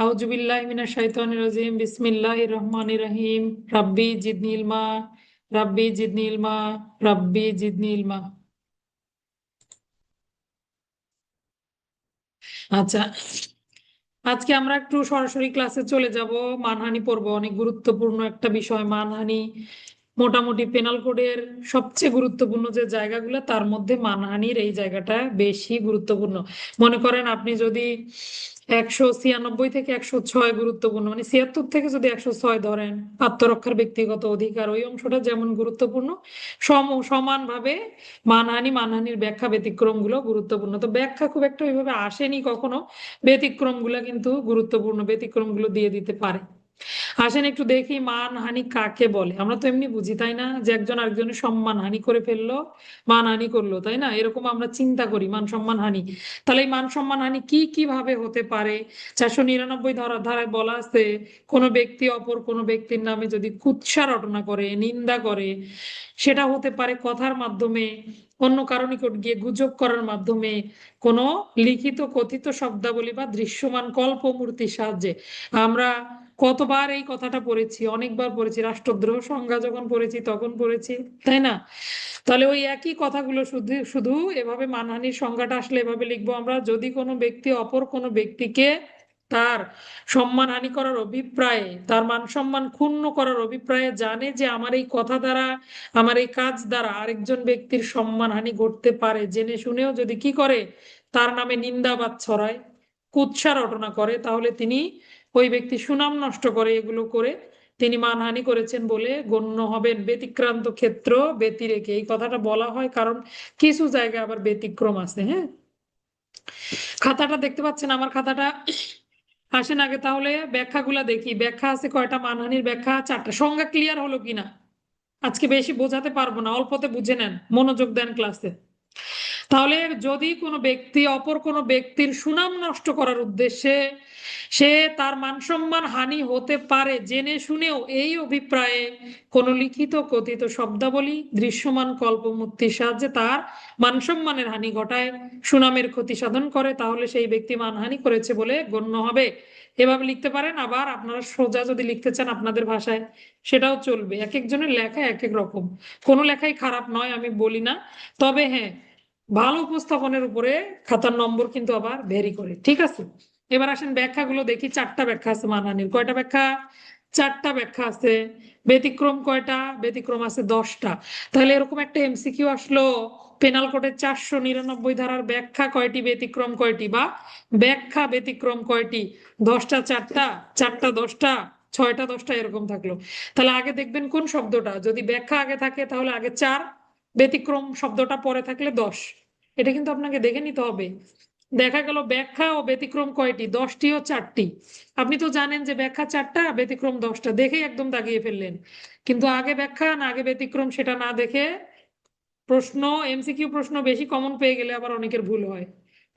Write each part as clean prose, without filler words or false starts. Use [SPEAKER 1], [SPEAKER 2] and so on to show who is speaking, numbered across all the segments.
[SPEAKER 1] আউযু বিল্লাহি মিনাশ শাইতানির রাজিম বিসমিল্লাহির রহমানির রহিম রাব্বি জিদনি ইলমা রাব্বি জিদনি ইলমা রাব্বি জিদনি ইলমা। আচ্ছা, আজকে আমরা একটু সরাসরি ক্লাসে চলে যাব। মানহানি পড়ব, অনেক গুরুত্বপূর্ণ একটা বিষয় মানহানি। মোটামুটি পেনাল কোডের সবচেয়ে গুরুত্বপূর্ণ যে জায়গাগুলো তার মধ্যে মানহানির এই জায়গাটা বেশি গুরুত্বপূর্ণ। মনে করেন আপনি যদি 196 থেকে 106 গুরুত্বপূর্ণ, মানে 76 থেকে যদি 106 ধরেন, আত্মরক্ষার ব্যক্তিগত অধিকার ওই অংশটা যেমন গুরুত্বপূর্ণ, সমানভাবে মানহানির ব্যাখ্যা ব্যতিক্রম গুলো গুরুত্বপূর্ণ। তো ব্যাখ্যা খুব একটা ওইভাবে আসেনি কখনো, ব্যতিক্রম গুলা কিন্তু গুরুত্বপূর্ণ, ব্যতিক্রম গুলো দিয়ে দিতে পারে। আসেন একটু দেখি মানহানি কাকে বলে। আমরা তো এমনি বুঝি তাই না, যে একজন আরেকজনের সম্মান হানি করে ফেললো, মানহানি করলো, তাই না? এরকম আমরা চিন্তা করি মান সম্মান হানি। তাহলে এই মান সম্মান হানি কি কিভাবে হতে পারে? 499 ধারায় বলা আছে, কোনো ব্যক্তি অপর কোনো ব্যক্তির নামে যদি কুৎসা রটনা করে, নিন্দা করে, সেটা হতে পারে কথার মাধ্যমে, অন্য কারো নিকট গিয়ে গুজব করার মাধ্যমে, কোনো লিখিত কথিত শব্দাবলী বা দৃশ্যমান কল্পমূর্তির সাহায্যে। আমরা কতবার এই কথাটা পড়েছি, অনেকবার পড়েছি, রাষ্ট্রদ্রোহ সংজ্ঞা যখন পড়েছি তখন পড়েছি, তাই না? তাহলে ওই একই কথাগুলো শুধু শুধু এভাবে মানহানির সংজ্ঞাটা আসলে এভাবে লিখবো আমরা, যদি কোনো ব্যক্তি অপর কোনো ব্যক্তিকে তার সম্মানহানি করার অভিপ্রায়ে, তার মান সম্মান ক্ষুণ্ণ করার অভিপ্রায়ে জানে যে আমার এই কথা দ্বারা, আমার এই কাজ দ্বারা আরেকজন ব্যক্তির সম্মানহানি ঘটতে পারে, জেনে শুনেও যদি কি করে, তার নামে নিন্দাবাদ ছড়ায়, কুৎসা রটনা করে, তাহলে তিনি, ওই ব্যক্তি সুনাম নষ্ট করে, এগুলো করে তিনি মানহানি করেছেন বলে গণ্য হবেন। ব্যতিক্রান্ত ক্ষেত্র ব্যতিরেকে এই কথাটা বলা হয়, কারণ কিছু জায়গায় আবার ব্যতিক্রম আছে। হ্যাঁ, খাতাটা দেখতে পাচ্ছেন আমার খাতাটা? আসেন আগে তাহলে ব্যাখ্যাগুলা দেখি। ব্যাখ্যা আছে কয়টা? মানহানির ব্যাখ্যা 4টা। সংজ্ঞা ক্লিয়ার হলো কিনা? আজকে বেশি বোঝাতে পারবো না, অল্পতে বুঝে নেন, মনোযোগ দেন ক্লাসে। তাহলে যদি কোনো ব্যক্তি অপর কোনো ব্যক্তির সুনাম নষ্ট করার উদ্দেশ্যে, সে তার মান সম্মান হানি হতে পারে জেনে শুনেও এই অভিপ্রায়ে কোনো লিখিত কথিত শব্দাবলী দৃশ্যমান কল্পমূর্তির সাহায্যে তার মান সম্মানের হানি ঘটায়, সুনামের ক্ষতি সাধন করে, তাহলে সেই ব্যক্তি মানহানি করেছে বলে গণ্য হবে। এভাবে লিখতে পারেন। আবার আপনারা সোজা যদি লিখতে চান আপনাদের ভাষায় সেটাও চলবে, এক একজনের লেখা এক এক রকম। কোনো লেখাই খারাপ নয়, আমি বলি না। তবে হ্যাঁ, ভালো উপস্থাপনের উপরে খাতার নম্বর কিন্তু আবার ভেরি করে, ঠিক আছে? এবার আসেন ব্যাখ্যাগুলো দেখি। 4টা ব্যাখ্যা আছে মানহানির। কয়টা ব্যাখ্যা? 4টা ব্যাখ্যা আছে। ব্যতিক্রম কয়টা? ব্যতিক্রম আছে 10টা। তাহলে এরকম একটা এমসিকিউ আসলো, পেনাল কোডের 499 ধারার ব্যাখ্যা কয়টি, ব্যতিক্রম কয়টি, বা ব্যাখ্যা ব্যতিক্রম কয়টি? 10টা 4টা, 4টা 10টা, 6টা 10টা, এরকম থাকলো। তাহলে আগে দেখবেন কোন শব্দটা, যদি ব্যাখ্যা আগে থাকে তাহলে আগে 4, ব্যতিক্রম শব্দটা পরে থাকলে 10। এটা কিন্তু আপনাকে দেখে নিতে হবে। দেখা গেল ব্যাখ্যা ও ব্যতিক্রম কয়টি? 10টি ও 4টি। আপনি তো জানেন যে ব্যাখ্যা 4টা, ব্যতিক্রম 10টা, দেখেই একদম দাগিয়ে ফেললেন। কিন্তু আগে ব্যাখ্যা না আগে ব্যতিক্রম সেটা না দেখে প্রশ্ন, এমসিকিউ প্রশ্ন বেশি কমন পেয়ে গেলে আবার অনেকের ভুল হয়,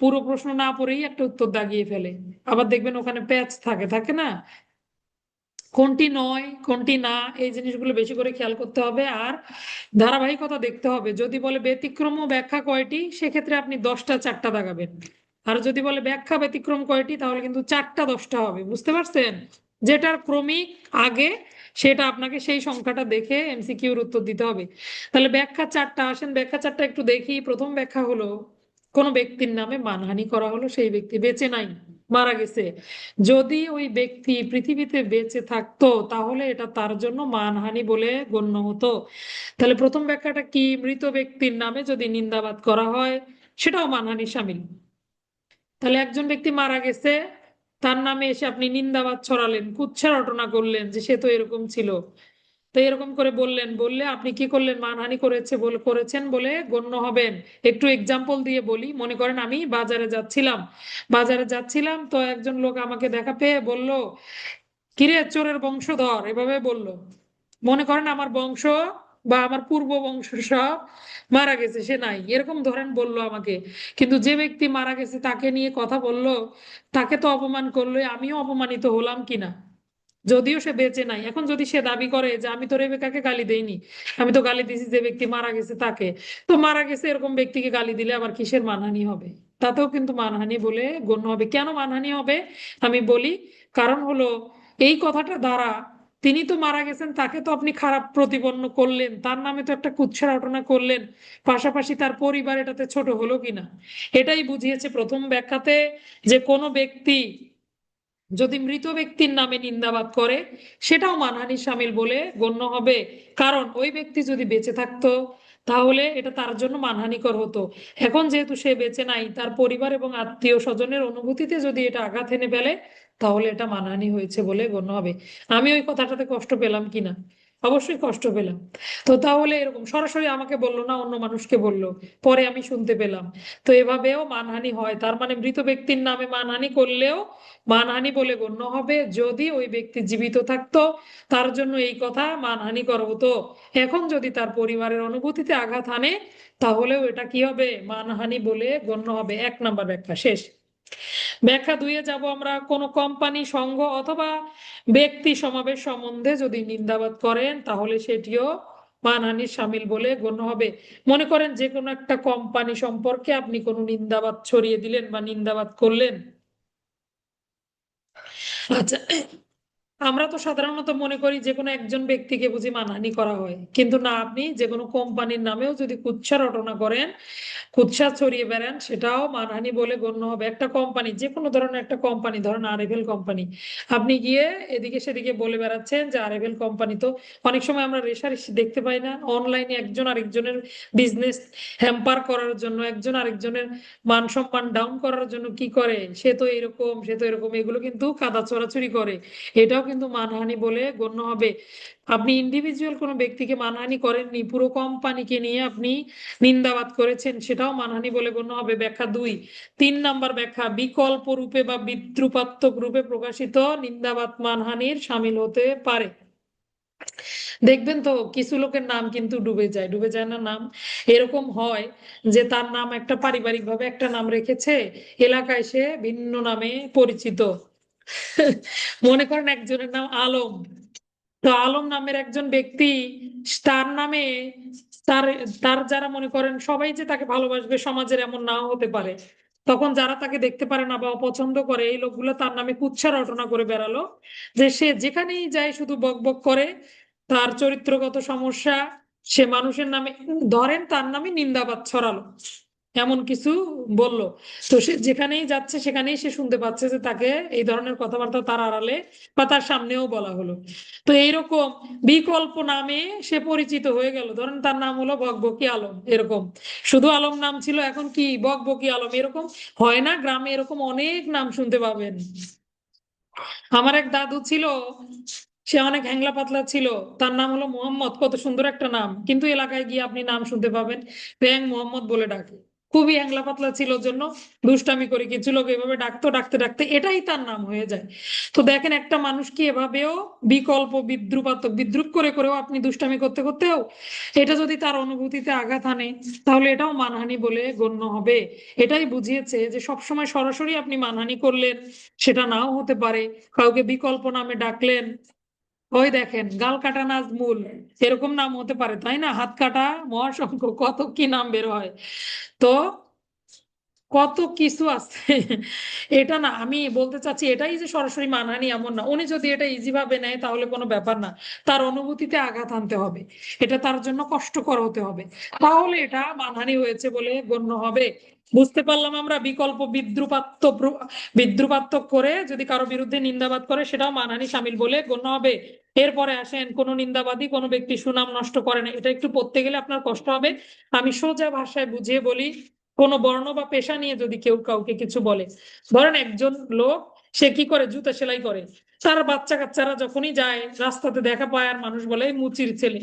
[SPEAKER 1] পুরো প্রশ্ন না পড়েই একটা উত্তর দাগিয়ে ফেলে। আবার দেখবেন ওখানে প্যাচ থাকে থাকে না, কোনটি নয় কোনটি না, এই জিনিসগুলো বেশি করে খেয়াল করতে হবে। আর ধারাবাহিকতা দেখতে হবে। যদি বলে ব্যতিক্রম ও ব্যাখ্যা কয়টি, সেক্ষেত্রে আপনি 10টা 4টা দাগাবেন। আর যদি বলে ব্যাখ্যা ব্যতিক্রম কয়টি, তাহলে কিন্তু 4টা 10টা হবে। বুঝতে পারছেন? যেটার ক্রমিক আগে সেটা আপনাকে সেই সংখ্যাটা দেখে এমসিকিউর উত্তর দিতে হবে। তাহলে ব্যাখ্যা 4টা। আসেন ব্যাখ্যা 4টা একটু দেখি। প্রথম ব্যাখ্যা হলো, কোন ব্যক্তির নামে মানহানি করা হলো, সেই ব্যক্তি বেঁচে নাই, মারা গেছে। যদি ওই ব্যক্তি পৃথিবীতে বেঁচে থাকতো তাহলে এটা তার জন্য মানহানি বলে গণ্য হতো। তাহলে প্রথম ব্যাখ্যাটা কি? মৃত ব্যক্তির নামে যদি নিন্দাবাদ করা হয় সেটাও মানহানির শামিল। তাহলে একজন ব্যক্তি মারা গেছে, তার নামে এসে আপনি নিন্দাবাদ ছড়ালেন, কুৎসা রটনা করলেন যে সে তো এরকম ছিল, তো এরকম করে বললেন, বললে আপনি কি করলেন? মানহানি করেছেন বলে গণ্য হবেন। একটু এক্সাম্পল দিয়ে বলি। মনে করেন আমি বাজারে যাচ্ছিলাম, তো একজন লোক আমাকে দেখা পেয়ে বলল, কিরে চোরের বংশধর, এভাবে বলল। মনে করেন আমার বংশ বা আমার পূর্ব বংশ সব মারা গেছে, সে নাই, এরকম ধরেন বলল আমাকে। কিন্তু যে ব্যক্তি মারা গেছে তাকে নিয়ে কথা বলল, তাকে তো অপমান করলো, আমিও অপমানিত হলাম কিনা? যদিও সে বেঁচে নাই। এখন যদি সে দাবি করে যে আমি তো রেবেকাকে গালি দেইনি, আমি তো গালি দিছি যে ব্যক্তি মারা গেছে তাকে, তো মারা গেছে এরকম ব্যক্তিকে গালি দিলে আবার কিসের মানহানি হবে? তাতেও কিন্তু মানহানি বলে গণ্য হবে। কেন মানহানি হবে আমি বলি, কারণ হলো এই কথাটা দ্বারা তিনি তো মারা গেছেন, তাকে তো আপনি খারাপ প্রতিপন্ন করলেন, তার নামে তো একটা কুৎসা রটনা করলেন, পাশাপাশি তার পরিবার এটাতে ছোট হলো কিনা। এটাই বুঝিয়েছে প্রথম ব্যাখ্যাতে, যে কোনো ব্যক্তি যদি মৃত ব্যক্তির নামে নিন্দাবাদ করে সেটাও মানহানির শামিল বলে গণ্য হবে। কারণ ওই ব্যক্তি যদি বেঁচে থাকতো তাহলে এটা তার জন্য মানহানিকর হতো। এখন যেহেতু সে বেঁচে নাই, তার পরিবার এবং আত্মীয় স্বজনের অনুভূতিতে যদি এটা আঘাত এনে ফেলে তাহলে এটা মানহানি হয়েছে বলে গণ্য হবে। আমি ওই কথাটাতে কষ্ট পেলাম কিনা? অবশ্যই কষ্ট পেলাম। তো তাহলে এরকম সরাসরি আমাকে বললো না, অন্য মানুষকে বললো, পরে আমি শুনতে পেলাম। তো এভাবেও মানহানি হয়, তার মানে মৃত ব্যক্তির নামে মানহানি করলেও মানহানি বলে গণ্য হবে। যদি ওই ব্যক্তি জীবিত থাকতো তার জন্য এই কথা মানহানিকর হতো, এখন যদি তার পরিবারের অনুভূতিতে আঘাত হানে তাহলেও এটা কি হবে? মানহানি বলে গণ্য হবে। 1 নম্বর ব্যাখ্যা শেষ। ব্যাখ্যা 2-এ যাব আমরা। কোনো কোম্পানি, সংঘ অথবা ব্যক্তি সমাবেশ সম্বন্ধে যদি নিন্দাবাদ করেন তাহলে সেটিও মানহানির শামিল বলে গণ্য হবে। মনে করেন যে কোনো একটা কোম্পানি সম্পর্কে আপনি কোনো নিন্দাবাদ ছড়িয়ে দিলেন বা নিন্দাবাদ করলেন। আচ্ছা, আমরা তো সাধারণত মনে করি যে কোনো একজন ব্যক্তিকে বুঝি মানহানি করা হয়, কিন্তু না, আপনি যে কোনো কোম্পানির নামেও যদি কুৎসা রটনা করেন, কুৎসা ছড়িয়ে বেড়ান, সেটাও মানহানি বলে গণ্য হবে। একটা কোম্পানি, যে কোনো ধরনের একটা কোম্পানি, ধরেন আরএফএল কোম্পানি, আপনি গিয়ে এদিকে সেদিকে বলে বেড়াচ্ছেন যে আরএফএল কোম্পানি, তো অনেক সময় আমরা রেশারেশি দেখতে পাই না অনলাইনে, একজন আরেকজনের বিজনেস হ্যাম্পার করার জন্য, একজন আরেকজনের মান সম্মান ডাউন করার জন্য কি করে, সে তো এরকম, সে তো এরকম, এগুলো কিন্তু কাদা চোরাচুরি করে, এটাও কিন্তু মানহানি বলে গণ্য হবে। আপনি ইন্ডিভিজুয়াল কোনো ব্যক্তিকে মানহানি করেননি, পুরো কোম্পানিকে নিয়ে আপনি নিন্দাবাদ করেছেন, সেটাও মানহানি বলে গণ্য হবে। ব্যাখ্যা 2। 3 নম্বর ব্যাখ্যা, বিকল্প রূপে বা বিদ্রুপাত্মক রূপে প্রকাশিত নিন্দাবাদ মানহানির শামিল হতে পারে। দেখবেন তো কিছু লোকের নাম কিন্তু ডুবে যায়, ডুবে যায় না নাম? এরকম হয় যে তার নাম একটা পারিবারিক ভাবে একটা নাম রেখেছে, এলাকায় সে ভিন্ন নামে পরিচিত। মনে করেন একজনের নাম আলম, তো আলম নামের একজন ব্যক্তি, তার নামে তার তার যারা মনে করেন সবাই যে তাকে ভালোবাসবে সমাজের এমন নাও হতে পারে, তখন যারা তাকে দেখতে পারে না বা অপছন্দ করে, এই লোকগুলো তার নামে কুৎসা রটনা করে বেড়ালো, যে সে যেখানেই যায় শুধু বক বক করে, তার চরিত্রগত সমস্যা, সে মানুষের নামে, ধরেন তার নামে নিন্দাবাদ ছড়ালো, এমন কিছু বলল। তো সে যেখানেই যাচ্ছে সেখানেই সে শুনতে পাচ্ছে যে তাকে এই ধরনের কথাবার্তা তার আড়ালে বা তার সামনেও বলা হলো। তো এইরকম বিকল্প নামে সে পরিচিত হয়ে গেল, ধরেন তার নাম হলো বকবকি আলম, এরকম শুধু আলম নাম ছিল, এখন কি বকবকি আলম, এরকম হয় না? গ্রামে এরকম অনেক নাম শুনতে পাবেন। আমার এক দাদু ছিল, সে অনেক হ্যাংলা পাতলা ছিল, তার নাম হলো মোহাম্মদ, কত সুন্দর একটা নাম, কিন্তু এলাকায় গিয়ে আপনি নাম শুনতে পাবেন ব্যাং মোহাম্মদ বলে ডাকে। খুবই হ্যাংলা পাতলা ছিল জন্য দুষ্টামি করে কিছু লোক এভাবে ডাকতো, ডাকতে ডাকতে এটাই তার নাম হয়ে যায়। তো দেখেন একটা মানুষ কি এভাবেও বিকল্প বিদ্রুপাত্মক, বিদ্রুপ করে করেও আপনি দুষ্টামি করতে করতেও এটা যদি তার অনুভূতিতে আঘাত আনে তাহলে এটাও মানহানি বলে গণ্য হবে। এটাই বুঝিয়েছে যে সবসময় সরাসরি আপনি মানহানি করলেন সেটা নাও হতে পারে, কাউকে বিকল্প নামে ডাকলেন, ওই দেখেন গাল কাটা নাজমুল, এরকম নাম হতে পারে, তাই না? হাত কাটা মহাশঙ্খ, কত কি নাম বের হয়। তো কত কিছু আছে। এটা না, আমি বলতে চাচ্ছি এটাই যে সরাসরি মানহানি এমন না, উনি যদি এটা ইজি ভাবে নেয় তাহলে কোনো ব্যাপার না, তার অনুভূতিতে আঘাত আনতে হবে, এটা তার জন্য কষ্টকর হতে হবে, তাহলে এটা মানহানি হয়েছে বলে গণ্য হবে। বুঝতে পারলাম আমরা? বিকল্প বিদ্রুপাত্মক করে যদি কারো বিরুদ্ধে নিন্দাবাদ করে সেটাও মানহানি শামিল বলে গণ্য হবে। এরপরে আসেন, কোন নিন্দাবাদী কোনো ব্যক্তি সুনাম নষ্ট করে না, এটা একটু পড়তে গেলে আপনার কষ্ট হবে, আমি সোজা ভাষায় বুঝিয়ে বলি। কোনো বর্ণ বা পেশা নিয়ে যদি কেউ কাউকে কিছু বলে, ধরেন একজন লোক, সে কি করে, জুতা সেলাই করে, তার বাচ্চা কাচ্চারা যখনই যায় রাস্তাতে দেখা পায় আর মানুষ বলে "এই মুচির ছেলে",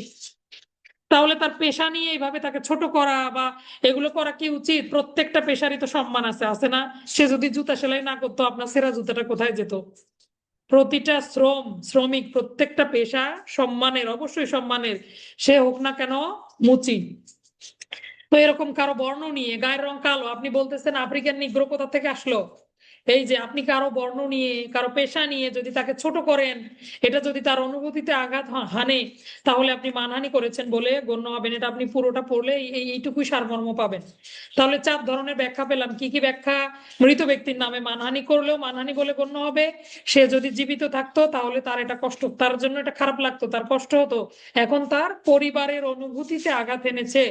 [SPEAKER 1] তাহলে তার পেশা নিয়ে এইভাবে তাকে ছোট করা বা এগুলো করা কি উচিত? প্রত্যেকটা পেশারই তো সম্মান আছে, আছে না? সে যদি জুতা সেলাই না করতো, আপনার সেরা জুতাটা কোথায় যেত? প্রতিটা শ্রমিক, প্রত্যেকটা পেশা সম্মানের, অবশ্যই সম্মানের, সে হোক না কেন মুচি। তো এরকম কারো বর্ণ নিয়ে, গায়ের রং কালো, আপনি বলতেছেন আফ্রিকান নিগ্রো কোথা থেকে আসলো, এই যে আপনি কারো বর্ণ নিয়ে, কারো পেশা নিয়ে যদি তাকে ছোট করেন, এটা যদি তার অনুভূতিতে আঘাত হানে, তাহলে আপনি মানহানি করেছেন বলে গণ্য হবেন। এটা আপনি পুরোটা পড়লে এইটুকুই সারমর্ম পাবেন। তাহলে 4 ধরনের ব্যাখ্যা পেলাম। কি কি ব্যাখ্যা? মৃত ব্যক্তির নামে মানহানি করলেও মানহানি বলে গণ্য হবে। সে যদি জীবিত থাকতো তাহলে তার এটা কষ্ট, তার জন্য এটা খারাপ লাগতো, তার কষ্ট হতো। এখন তার পরিবারের অনুভূতিতে আঘাত এনেছে,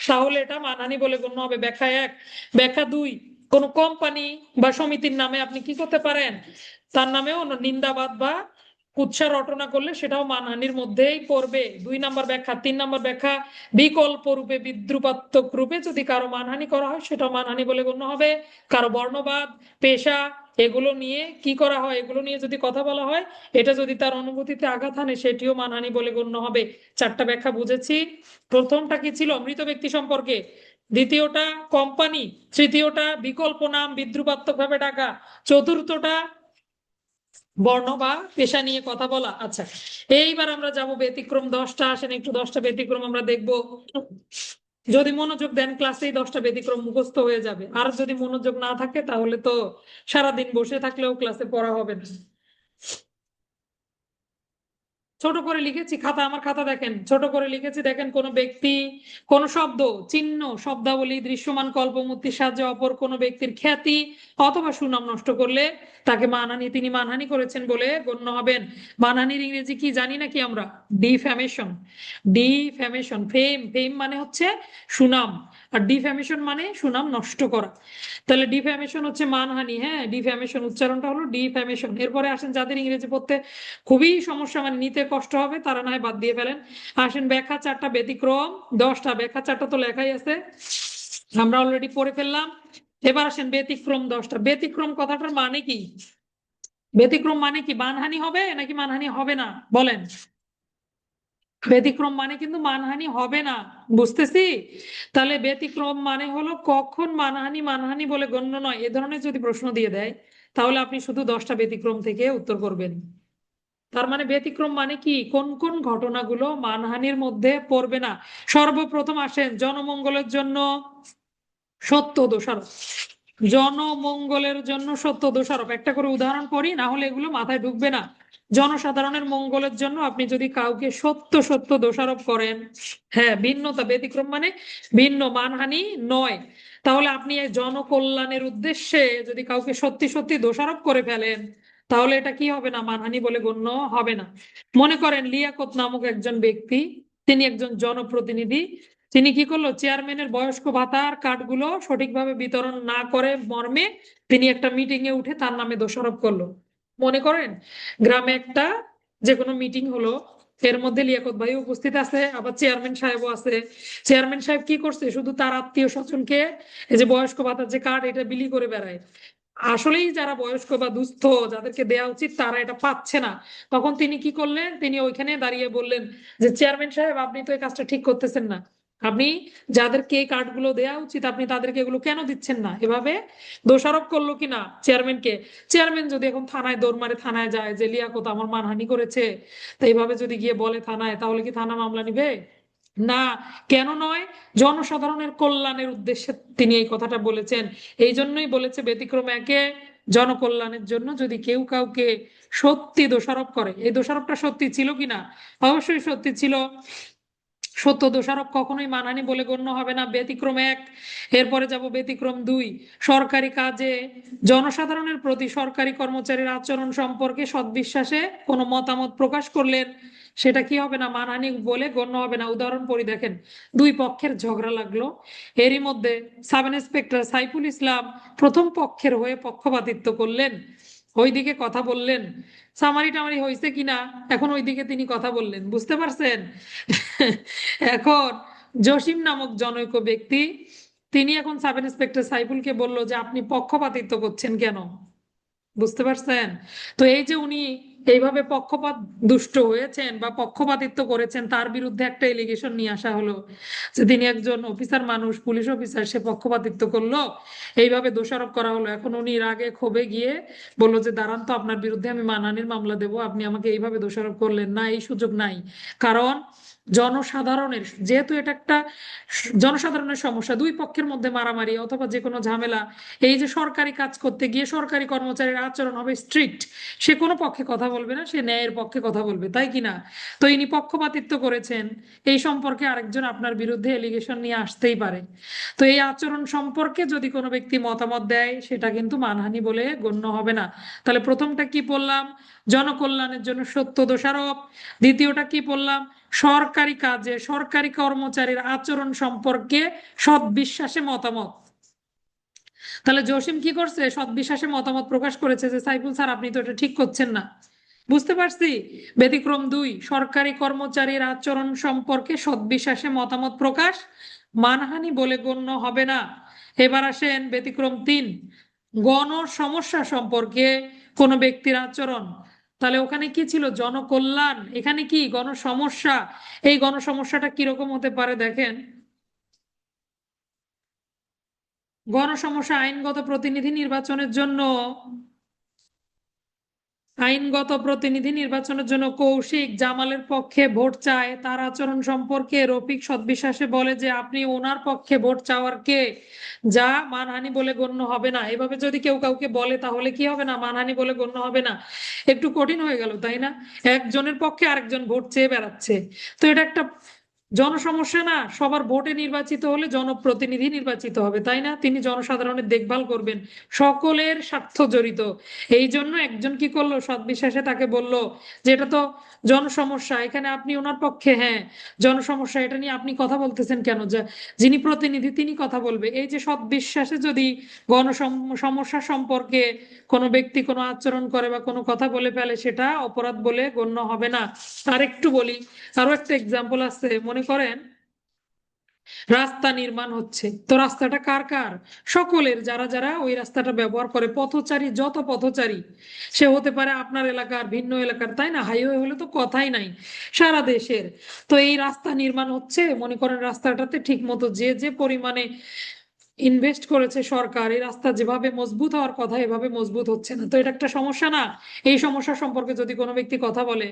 [SPEAKER 1] তাহলে এটা মানহানি বলে গণ্য হবে। ব্যাখ্যা 1। ব্যাখ্যা 2, কোন কোম্পানি বা সমিতির নামে আপনি কি করতে পারেন, তার নামেও নিন্দাবাদ বা কুৎসা রটনা করলে সেটাও মানহানির মধ্যেই পড়বে। 2 নম্বর ব্যাখ্যা। 3 নম্বর ব্যাখ্যা, বিকল্প রূপে বিদ্রুপাত্মক রূপে যদি কারো মানহানি করা হয় সেটাও মানহানি বলে গণ্য হবে। কারো বর্ণবাদ, পেশা এগুলো নিয়ে কি করা হয়, এগুলো নিয়ে যদি কথা বলা হয়, এটা যদি তার অনুভূতিতে আঘাত হানে সেটিও মানহানি বলে গণ্য হবে। 4টা ব্যাখ্যা বুঝেছি। প্রথমটা কি ছিল? মৃত ব্যক্তি সম্পর্কে। দ্বিতীয়টা কোম্পানি। তৃতীয়টা বিকল্প নাম বিদ্রুপাত্মক ভাবে ডাকা। চতুর্থটা বর্ণ বা পেশা নিয়ে কথা বলা। আচ্ছা, এইবার আমরা যাব ব্যতিক্রম 10টা। আসেন একটু 10টা ব্যতিক্রম আমরা দেখব। যদি মনোযোগ দেন ক্লাসেই 10টা ব্যতিক্রম মুখস্থ হয়ে যাবে। আর যদি মনোযোগ না থাকে তাহলে তো সারাদিন বসে থাকলেও ক্লাসে পড়া হবে না। ছোট করে লিখেছি, খাতা, আমার খাতা দেখেন, ছোট করে লিখেছি দেখেন। কোন ব্যক্তি, কোন শব্দ, চিহ্ন, শব্দাবলী, দৃশ্যমান কল্পমূর্তির সাহায্যে অপর কোন ব্যক্তির খ্যাতি অথবা সুনাম নষ্ট করলে তাকে মানহানি, তিনি মানহানি করেছেন বলে গণ্য হবেন। মানহানির ইংরেজি কি জানি নাকি আমরা? ডিফ্যামেশন। ডিফ্যামেশন। ফেম, ফেম মানে হচ্ছে সুনাম, আর ডিফ্যামেশন মানে সুনাম নষ্ট করা। তাহলে ডিফ্যামেশন হচ্ছে মানহানি। হ্যাঁ, ডিফ্যামেশন উচ্চারণটা হলো ডিফ্যামেশন। এরপরে আসেন যাদের ইংরেজি পড়তে খুবই সমস্যা, মানে নিতে কষ্ট হবে, তারা না হয় বাদ দিয়ে ফেলেন। আসেন ব্যাখ্যা 4টা, ব্যতিক্রম 10টা। ব্যাখ্যা 4টা তো লেখাই আছে, আমরা অলরেডি পড়ে ফেললাম। এবার আসেন ব্যতিক্রম 10টা। ব্যতিক্রম কথাটার মানে কি? ব্যতিক্রম মানে কি? মানহানি হবে নাকি মানহানি হবে না বলেন? ব্যতিক্রম মানে কিন্তু মানহানি হবে না, বুঝতেছি। তাহলে ব্যতিক্রম মানে হলো কখন মানহানি মানহানি বলে গণ্য নয়, এ ধরনের যদি প্রশ্ন দিয়ে দেয় তাহলে আপনি শুধু 10টা ব্যতিক্রম থেকে উত্তর করবেন। তার মানে ব্যতিক্রম মানে কি? কোন কোন ঘটনাগুলো মানহানির মধ্যে পড়বে না। সর্বপ্রথম আসেন জনমঙ্গলের জন্য সত্য দোষারোপ। জনমঙ্গলের জন্য সত্য দোষারোপ, একটা করে উদাহরণ করি, না হলে এগুলো মাথায় ঢুকবে না। জনসাধারণের মঙ্গলের জন্য আপনি যদি কাউকে সত্য সত্য দোষারোপ করেন, হ্যাঁ, ভিন্নতা, ব্যতিক্রম মানে ভিন্ন, মানহানি নয়। তাহলে আপনি এই জনকল্যাণের উদ্দেশ্যে যদি কাউকে সত্যি সত্যি দোষারোপ করে ফেলেন, তাহলে এটা কি হবে না? মানহানি বলে গণ্য হবে না। মনে করেন লিয়াকত নামক একজন ব্যক্তি, তিনি একজন জনপ্রতিনিধি। তিনি কি করলো? চেয়ারম্যানের বয়স্ক ভাতার কার্ডগুলো সঠিকভাবে বিতরণ না করে মর্মে তিনি একটা মিটিং এ উঠে তার নামে দোষারোপ করলো। মনে করেন গ্রামে একটা যে কোনো মিটিং হলো, এর মধ্যে লিয়াকত ভাই উপস্থিত আছে, আবার চেয়ারম্যান সাহেবও আছে। চেয়ারম্যান সাহেব কি করছে? শুধু তার আত্মীয় স্বজনকে এই যে বয়স্ক ভাতার যে কার্ড, এটা বিলি করে বেড়ায়। আসলেই যারা বয়স্ক বা দুস্থ, যাদেরকে দেওয়া উচিত, তারা এটা পাচ্ছে না। তখন তিনি কি করলেন? তিনি ওইখানে দাঁড়িয়ে বললেন যে চেয়ারম্যান সাহেব, আপনি তো এই কাজটা ঠিক করতেছেন না। আপনি যাদেরকে এই কার্ডগুলো দেওয়া উচিত, আপনি তাদেরকে এগুলো কেন দিচ্ছেন না? এভাবে দোষারোপ করলো কিনা চেয়ারম্যানকে। চেয়ারম্যান যদি এখন থানায় দৌড় মারে, থানায় যায় যে লিয়াকত আমার মানহানি করেছে, তো এইভাবে যদি গিয়ে বলে থানায়, তাহলে কি থানা মামলা নিবে? না। কেন নয়? জনসাধারণের কল্যাণের উদ্দেশ্যে তিনি এই কথাটা বলেছেন। এই জন্যই বলেছে ব্যতিক্রম একে, জনকল্যাণের জন্য যদি কেউ কাউকে সত্যি দোষারোপ করে। এই দোষারোপটা সত্যি ছিল কিনা? অবশ্যই সত্যি ছিল। সত্য দোষারোপ কখনোই মানহানি বলে গণ্য হবে না। ব্যতিক্রম 1। এরপরে যাব ব্যতিক্রম 2। সরকারি কাজে জনসাধারণের প্রতি সরকারি কর্মচারীর আচরণ সম্পর্কে সদ্বিশ্বাসে কোনো মতামত প্রকাশ করলেন, সেটা কি হবে না? মানহানি বলে গণ্য হবে না। উদাহরণ পরি দেখেন, দুই পক্ষের ঝগড়া লাগলো, এরই মধ্যে সাব ইন্সপেক্টর সাইফুল ইসলাম প্রথম পক্ষের হয়ে পক্ষপাতিত্ব করলেন, ওইদিকে কথা বললেন। সামারি টামারি হয়েছে কিনা, এখন ওইদিকে তিনি কথা বললেন, বুঝতে পারছেন? এখন জসিম নামক জনৈক ব্যক্তি, তিনি এখন সাব ইন্সপেক্টর সাইফুলকে বলল যে আপনি পক্ষপাতিত্ব করছেন কেন? বুঝতে পারছেন? তো এই যে উনি এইভাবে পক্ষপাত দুষ্ট হয়েছেন বা পক্ষপাতিত্ব করেছেন, তার বিরুদ্ধে একটা এলিগেশন নিয়ে আসা হলো যে তিনি একজন অফিসার মানুষ, পুলিশ অফিসার, সে পক্ষপাতিত্ব করলো, এইভাবে দোষারোপ করা হলো। এখন উনি রাগে ক্ষোভে গিয়ে বললো যে দাঁড়ান তো, আপনার বিরুদ্ধে আমি মানহানির মামলা দেবো, আপনি আমাকে এইভাবে দোষারোপ করলেন না, এই সুযোগ নাই। কারণ জনসাধারণের, যেহেতু এটা একটা জনসাধারণের সমস্যা, দুই পক্ষের মধ্যে মারামারি অথবা যে কোনো ঝামেলা, এই যে সরকারি কাজ করতে গিয়ে সরকারি কর্মচারীর আচরণ হবে স্ট্রিক্ট, সে কোনো পক্ষে কথা বলবে না, সে ন্যায়ের পক্ষে কথা বলবে, তাই কি না? তো ইনি পক্ষপাতিত্ব করেছেন, এই সম্পর্কে আরেকজন আপনার বিরুদ্ধে এলিগেশন নিয়ে আসতেই পারে। তো এই আচরণ সম্পর্কে যদি কোনো ব্যক্তি মতামত দেয়, সেটা কিন্তু মানহানি বলে গণ্য হবে না। তাহলে প্রথমটা কি বললাম? জনকল্যাণের জন্য সত্য দোষারোপ। দ্বিতীয়টা কি বললাম? সরকারি কাজে সরকারি কর্মচারীর আচরণ সম্পর্কে সৎবিশ্বাসে মতামত। তাহলে জসিম কি করছে? সৎবিশ্বাসে মতামত প্রকাশ করেছে যে সাইফুল স্যার আপনি তো এটা ঠিক করছেন না। বুঝতে পারছি। ব্যতিক্রম 2, সরকারি কর্মচারীর আচরণ সম্পর্কে সৎবিশ্বাসে মতামত প্রকাশ মানহানি বলে গণ্য হবে না। এবার আসেন ব্যতিক্রম 3, গণ সমস্যা সম্পর্কে কোনো ব্যক্তির আচরণ। তাহলে ওখানে কি ছিল? জনকল্যাণ, এখানে কি গণসমস্যা। এই গণসমস্যাটা কিরকম হতে পারে দেখেন। গণসমস্যা আইনগত প্রতিনিধি নির্বাচনের জন্য, আইনগত প্রতিনিধি নির্বাচনের জন্য কৌশিক জামালের পক্ষে ভোট চায়, তার আচরণ সম্পর্কে রফিক সৎবিশ্বাসে বলে যে আপনি ওনার পক্ষে ভোট চাওয়ার কে, যা মানহানি বলে গণ্য হবে না। এভাবে যদি কেউ কাউকে বলে তাহলে কি হবে না? মানহানি বলে গণ্য হবে না। একটু কঠিন হয়ে গেল তাই না? একজনের পক্ষে আরেকজন ভোট চেয়ে বেড়াচ্ছে। তো এটা একটা জনসমস্যা না? সবার ভোটে নির্বাচিত হলে জনপ্রতিনিধি নির্বাচিত হবে, তাই না? তিনি জনসাধারণের দেখভাল করবেন, সকলের স্বার্থ জড়িত। এই জন্য একজন কি করলো? সৎবিশ্বাসে তাকে বলল যে এটা তো জনসমস্যা, এখানে আপনি ওনার পক্ষে, হ্যাঁ জনসমস্যা, এটা নিয়ে আপনি কথা বলতেছেন কেন? যে যিনি প্রতিনিধি তিনি কথা বলবে। এই যে সৎবিশ্বাসে যদি সমস্যা সম্পর্কে কোনো ব্যক্তি কোনো আচরণ করে বা কোনো কথা বলে ফেলে, সেটা অপরাধ বলে গণ্য হবে না। আর একটু বলি, আরো একটা এক্সাম্পল আছে। মনে করেন রাস্তা নির্মাণ হচ্ছে, তো রাস্তাটা কার কার? সকলের, যারা যারা ওই রাস্তাটা ব্যবহার করে, পথচারী, যত পথচারী, সে হতে পারে আপনার এলাকার, ভিন্ন এলাকার, তাই না? হাইওয়ে হলে তো কথাই নাই, সারা দেশের। তো এই রাস্তা নির্মাণ হচ্ছে, মনে করেন রাস্তাটাতে ঠিক মতো যে যে পরিমাণে ইনভেস্ট করেছে সরকার, এই রাস্তা যেভাবে মজবুত হওয়ার কথা এভাবে মজবুত হচ্ছে না। তো এটা একটা সমস্যা না? এই সমস্যা সম্পর্কে যদি কোনো ব্যক্তি কথা বলে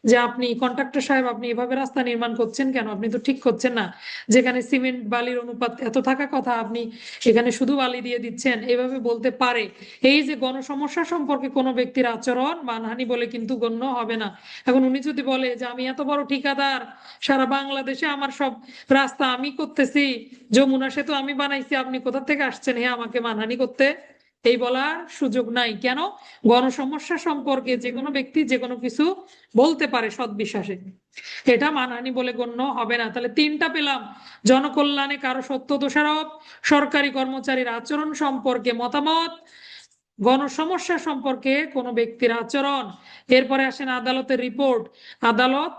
[SPEAKER 1] যে আপনি কন্ট্রাক্টর সাহেব আপনি এভাবে রাস্তা নির্মাণ করছেন কেন, আপনি তো ঠিক করছেন না, যেখানে সিমেন্ট বালির অনুপাত এত থাকা কথা আপনি এখানে শুধু বালি দিয়ে দিচ্ছেন, এভাবে বলতে পারে। এই যে গণসমস্যা সম্পর্কে কোনো ব্যক্তির আচরণ মানহানি বলে কিন্তু গণ্য হবে না। এখন উনি যদি বলে যে আমি এত বড় ঠিকাদার, সারা বাংলাদেশে আমার সব রাস্তা আমি করতেছি, যমুনা সেতু আমি বানাইছি, আপনি কোথা থেকে আসছেন হে আমাকে মানহানি করতে? এই বলার সুযোগ নাই। কেন? গণসমস্যা সম্পর্কে যে কোনো ব্যক্তি যে কোনো কিছু বলতে পারে সৎবিশ্বাসে, এটা মানহানি বলে গণ্য হবে না। তাহলে 3টা পেলাম: জনকল্যাণে কারো সত্য দোষারোপ, সরকারি কর্মচারীর আচরণ সম্পর্কে মতামত, গণসমস্যা সম্পর্কে কোনো ব্যক্তির আচরণ। এরপরে আসেন আদালতের রিপোর্ট। আদালত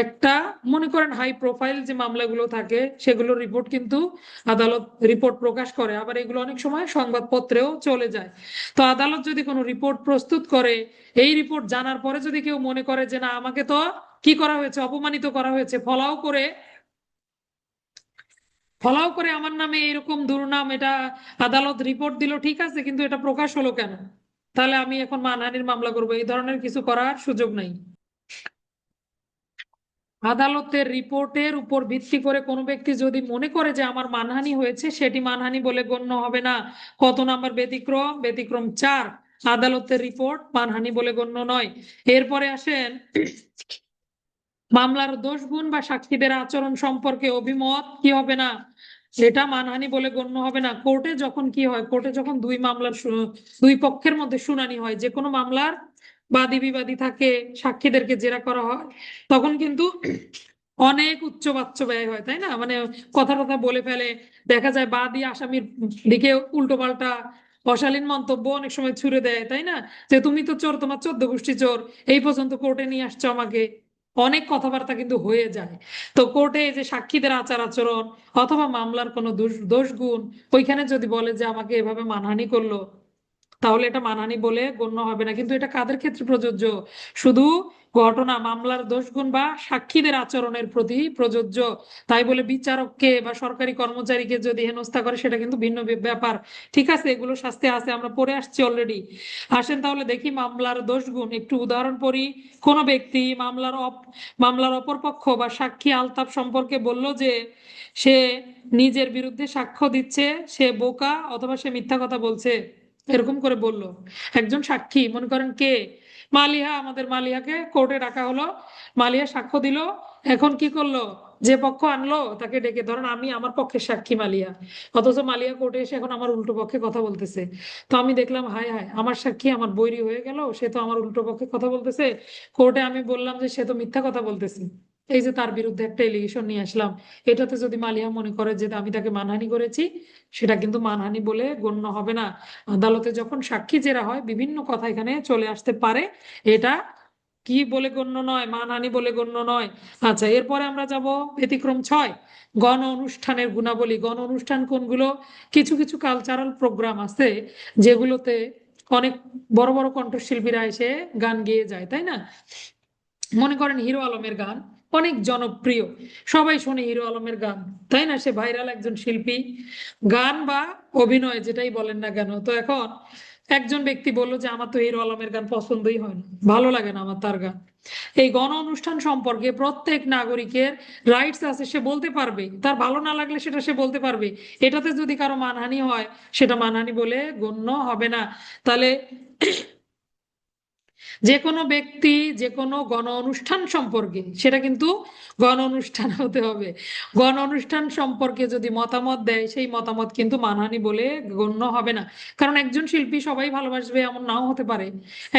[SPEAKER 1] একটা, মনে করেন হাই প্রোফাইল যে মামলাগুলো থাকে সেগুলোর রিপোর্ট কিন্তু আদালত রিপোর্ট প্রকাশ করে, আবার এগুলো অনেক সময় সংবাদপত্রেও চলে যায়। তো আদালত যদি কোনো রিপোর্ট প্রস্তুত করে, এই রিপোর্ট জানার পরে যদি কেউ মনে করে যে না আমাকে তো কি করা হয়েছে, অপমানিত করা হয়েছে, ফলাও করে আমার নামে এরকম দুর্নাম, এটা আদালত রিপোর্ট দিল ঠিক আছে, কিন্তু এটা প্রকাশ হলো কেন, তাহলে আমি এখন মানহানির মামলা করবো, এই ধরনের কিছু করার সুযোগ নাই। আদালতের রিপোর্টের উপর ভিত্তি করে কোনো ব্যক্তি যদি মনে করে যে আমার মানহানি হয়েছে, সেটি মানহানি বলে গণ্য হবে না। কত নাম্বার ব্যতিক্রম? ব্যতিক্রম 4, আদালতের রিপোর্ট মানহানি বলে গণ্য নয়। এরপরে আসেন মামলার দোষ গুণ বা সাক্ষীদের আচরণ সম্পর্কে অভিমত কি হবে না, এটা মানহানি বলে গণ্য হবে না। কোর্টে যখন কি হয়, কোর্টে যখন দুই পক্ষের মধ্যে শুনানি হয়, যে কোনো মামলার বাদী বিবাদী থাকে, সাক্ষীদেরকে জেরা করা হয়, তখন কিন্তু অনেক উচ্চবাচ্য ব্যয় হয়, তাই না? মানে কথা টথা বলে ফেলে, দেখা যায় বাদী আসামির দিকে উল্টো পাল্টা অশালীন মন্তব্য অনেক সময় ছুড়ে দেয়, তাই না? যে তুমি তো চোর, তোমার 14 গোষ্ঠী চোর, এই পর্যন্ত কোর্টে নিয়ে আসছো আমাকে, অনেক কথাবার্তা কিন্তু হয়ে যায়। তো কোর্টে এই যে সাক্ষীদের আচার আচরণ অথবা মামলার কোনো দোষ গুণ, ওইখানে যদি বলে যে আমাকে এভাবে মানহানি করলো, তাহলে এটা মানহানি বলে গণ্য হবে না। কিন্তু এটা কাদের ক্ষেত্রে প্রযোজ্য? শুধু ঘটনা, মামলার দোষগুণ বা সাক্ষীদের আচরণের প্রতি প্রযোজ্য। তাই বলে বিচারককে বা সরকারি কর্মচারীকে যদি হেনস্থা করে সেটা কিন্তু ভিন্ন ব্যাপার। ঠিক আছে, এগুলো শাস্তি আছে, আমরা পড়ে আসছি অলরেডি। আসেন তাহলে দেখি মামলার দোষগুণ। একটু উদাহরণ পড়ি। কোনো ব্যক্তি মামলার অপরপক্ষ বা সাক্ষী আলতাফ সম্পর্কে বলল যে সে নিজের বিরুদ্ধে সাক্ষ্য দিচ্ছে, সে বোকা অথবা সে মিথ্যা কথা বলছে, এরকম করে বলল। একজন সাক্ষী, মনে করেন কে, মালিহা, আমাদের মালিহাকে কোর্টে ডাকা হলো, মালিহা সাক্ষ্য দিল। এখন কি করলো, যে পক্ষ আনলো তাকে ডেকে, ধরেন আমি আমার পক্ষের সাক্ষী মালিয়া, অথচ মালিয়া কোর্টে এসে এখন আমার উল্টো পক্ষে কথা বলতেছে। তো আমি দেখলাম হায় হায়, আমার সাক্ষী আমার বৈরী হয়ে গেল, সে তো আমার উল্টো পক্ষে কথা বলতেছে। কোর্টে আমি বললাম যে সে তো মিথ্যা কথা বলতেছে, এই যে তার বিরুদ্ধে একটা এলিগেশন নিয়ে আসলাম। এটাতে যদি মালিয়া মনে করে যে আমি তাকে মানহানি করেছি, সেটা কিন্তু মানহানি বলে গণ্য হবে না। আদালতে যখন সাক্ষী জেরা হয় বিভিন্ন কথা এখানে চলে আসতে পারে, এটা কি বলে গণ্য নয়, মানহানি বলে গণ্য নয়। আচ্ছা, এরপরে আমরা যাব ব্যতিক্রম 6, গণ অনুষ্ঠানের গুণাবলী। গণ অনুষ্ঠান কোনগুলো? কিছু কিছু কালচারাল প্রোগ্রাম আছে যেগুলোতে অনেক বড় বড় কণ্ঠশিল্পীরা এসে গান গেয়ে যায়, তাই না? মনে করেন হিরো আলমের গান অনেক জনপ্রিয়, সবাই শোনে হিরো আলমের গান, তাই না? সে ভাইরাল একজন শিল্পী। গান বা অভিনয় যেটাই বলেন না কেন, তো এখন একজন ব্যক্তি বললো যে আমার তো হিরো আলমের গান পছন্দই হয় না, ভালো লাগে না আমার তার গান। এই গণ অনুষ্ঠান সম্পর্কে প্রত্যেক নাগরিকের রাইটস আছে, সে বলতে পারবে, তার ভালো না লাগলে সেটা সে বলতে পারবে। এটাতে যদি কারো মানহানি হয় সেটা মানহানি বলে গণ্য হবে না। তাহলে যে কোনো ব্যক্তি যে কোনো গণ অনুষ্ঠান সম্পর্কে, সেটা কিন্তু গণ অনুষ্ঠান হতে হবে, গণ অনুষ্ঠান সম্পর্কে যদি মতামত দেয় সেই মতামত কিন্তু মানহানি বলে গণ্য হবে না। কারণ একজন শিল্পী সবাই ভালোবাসবে এমন নাও হতে পারে।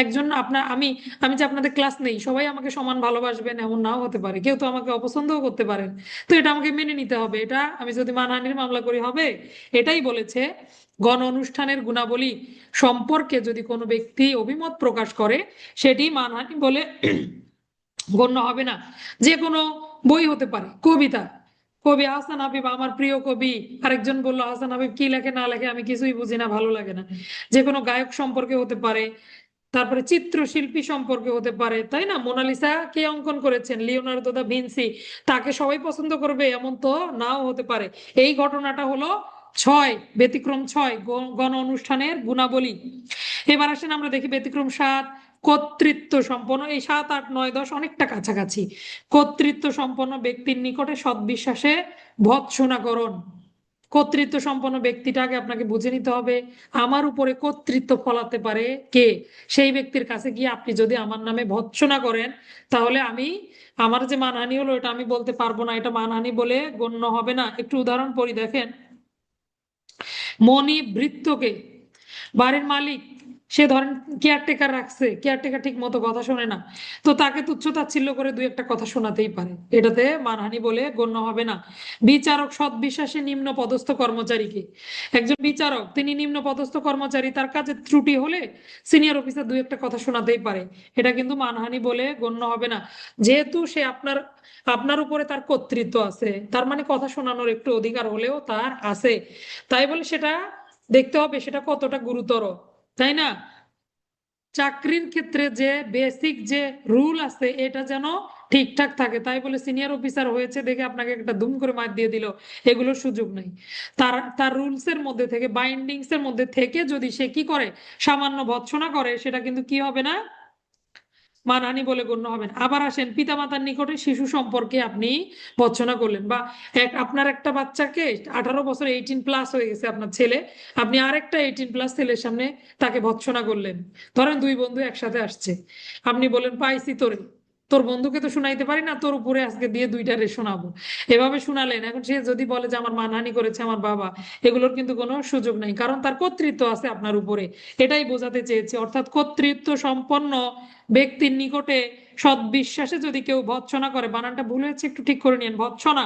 [SPEAKER 1] একজন আপনার আমি আমি যে আপনাদের ক্লাস নেই, সবাই আমাকে সমান ভালোবাসবেন এমন নাও হতে পারে, কেউ তো আমাকে অপছন্দও করতে পারেন। তো এটা আমাকে মেনে নিতে হবে। এটা আমি যদি মানহানির মামলা করি হবে। এটাই বলেছে, গণ অনুষ্ঠানের গুণাবলী সম্পর্কে যদি কোনো ব্যক্তি অভিমত প্রকাশ করে সেটি মানহানি বলে গণ্য হবে না। যে কোনো বই হতে পারে, কবিতা, কবি হাসান হাবিব আমার প্রিয় কবি, আরেকজন বললো হাসান হাবিব কি লেখে না লেখে আমি কিছুই বুঝি না, ভালো লাগে না। যে কোনো গায়ক সম্পর্কে হতে পারে, তারপরে চিত্রশিল্পী সম্পর্কে হতে পারে, তাই না? মোনালিসা কে অঙ্কন করেছেন? Leonardo da Vinci. তাকে সবাই পছন্দ করবে এমন তো নাও হতে পারে। এই ঘটনাটা হলো 6, ব্যতিক্রম 6, গণ অনুষ্ঠানের গুণাবলী। এবার আসেন আমরা দেখি ব্যতিক্রম 7, কর্তৃত্ব সম্পন্ন। এই 7, 8, 9, 10 অনেকটা কাছাকাছি। কর্তৃত্ব সম্পন্ন ব্যক্তির নিকটে সদ্বিশ্বাসে ভৎসনাকরণ। কর্তৃত্ব সম্পন্ন ব্যক্তিটাকে আপনাকে বুঝে নিতে হবে, আমার উপরে কর্তৃত্ব ফলাতে পারে কে। সেই ব্যক্তির কাছে গিয়ে আপনি যদি আমার নামে ভৎসনা করেন, তাহলে আমার যে মানহানি হলো এটা আমি বলতে পারবো না, এটা মানহানি বলে গণ্য হবে না। একটু উদাহরণ পড়ি, দেখেন। মনি বৃত্তকে, বাড়ির মালিক, সে ধরেন কেয়ারটেকার রাখছে, কেয়ারটেকার ঠিক মতো কথা শোনে না, তো তাকে তুচ্ছ তাচ্ছিল্য করে দুই একটা কথা শোনাতেই পারে, এটাতে মানহানি বলে গণ্য হবে না। বিচারক সৎ বিশ্বাসে নিম্ন পদস্থ কর্মচারীকে, একজন বিচারক তিনি নিম্ন পদস্থ কর্মচারী, তার কাজে ত্রুটি হলে সিনিয়র অফিসার দুই একটা কথা শোনাতেই পারে, এটা কিন্তু মানহানি বলে গণ্য হবে না। যেহেতু সে আপনার আপনার উপরে তার কর্তৃত্ব আছে, তার মানে কথা শোনানোর একটু অধিকার হলেও তার আছে। তাই বলে সেটা দেখতে হবে সেটা কতটা গুরুতর, তাই না? চাকরির ক্ষেত্রে যে বেসিক যে রুল আছে এটা যেন ঠিকঠাক থাকে। তাই বলে সিনিয়র অফিসার হয়েছে দেখে আপনাকে একটা দুম করে মার দিয়ে দিল, এগুলোর সুযোগ নেই। তার তার রুলস এর মধ্যে থেকে, বাইন্ডিংস এর মধ্যে থেকে যদি সে কি করে, সামান্য ভৎসনা করে, সেটা কিন্তু কি হবে না, মানহানি বলে গণ্য হবে না। আবার আসেন, পিতামাতার নিকটে শিশু সম্পর্কে আপনি ভর্ৎসনা করলেন, বা আপনার একটা বাচ্চাকে 18 বছর 18+ হয়ে গেছে আপনার ছেলে, আপনি আরেকটা 18+ ছেলের সামনে তাকে ভর্ৎসনা করলেন। ধরেন দুই বন্ধু একসাথে আসছে, আপনি বলেন পাইছি তোরে, তোর বন্ধুকে তো শুনাইতে পারি না, তোর উপরে আজকে দিয়ে দুইটা রে শোনাবো, এভাবে শুনালেন। এখন সে যদি বলে যে আমার মানহানি করেছে আমার বাবা, এগুলোর কিন্তু কোনো সুযোগ নাই, কারণ তার কর্তৃত্ব আছে আপনার উপরে। এটাই বোঝাতে চেয়েছি, অর্থাৎ কর্তৃত্ব সম্পন্ন ব্যক্তির নিকটে সদ্বিশ্বাসে যদি কেউ ভৎসনা করে, বানানটা ভুল হয়েছে একটু ঠিক করে নিন, ভৎসনা,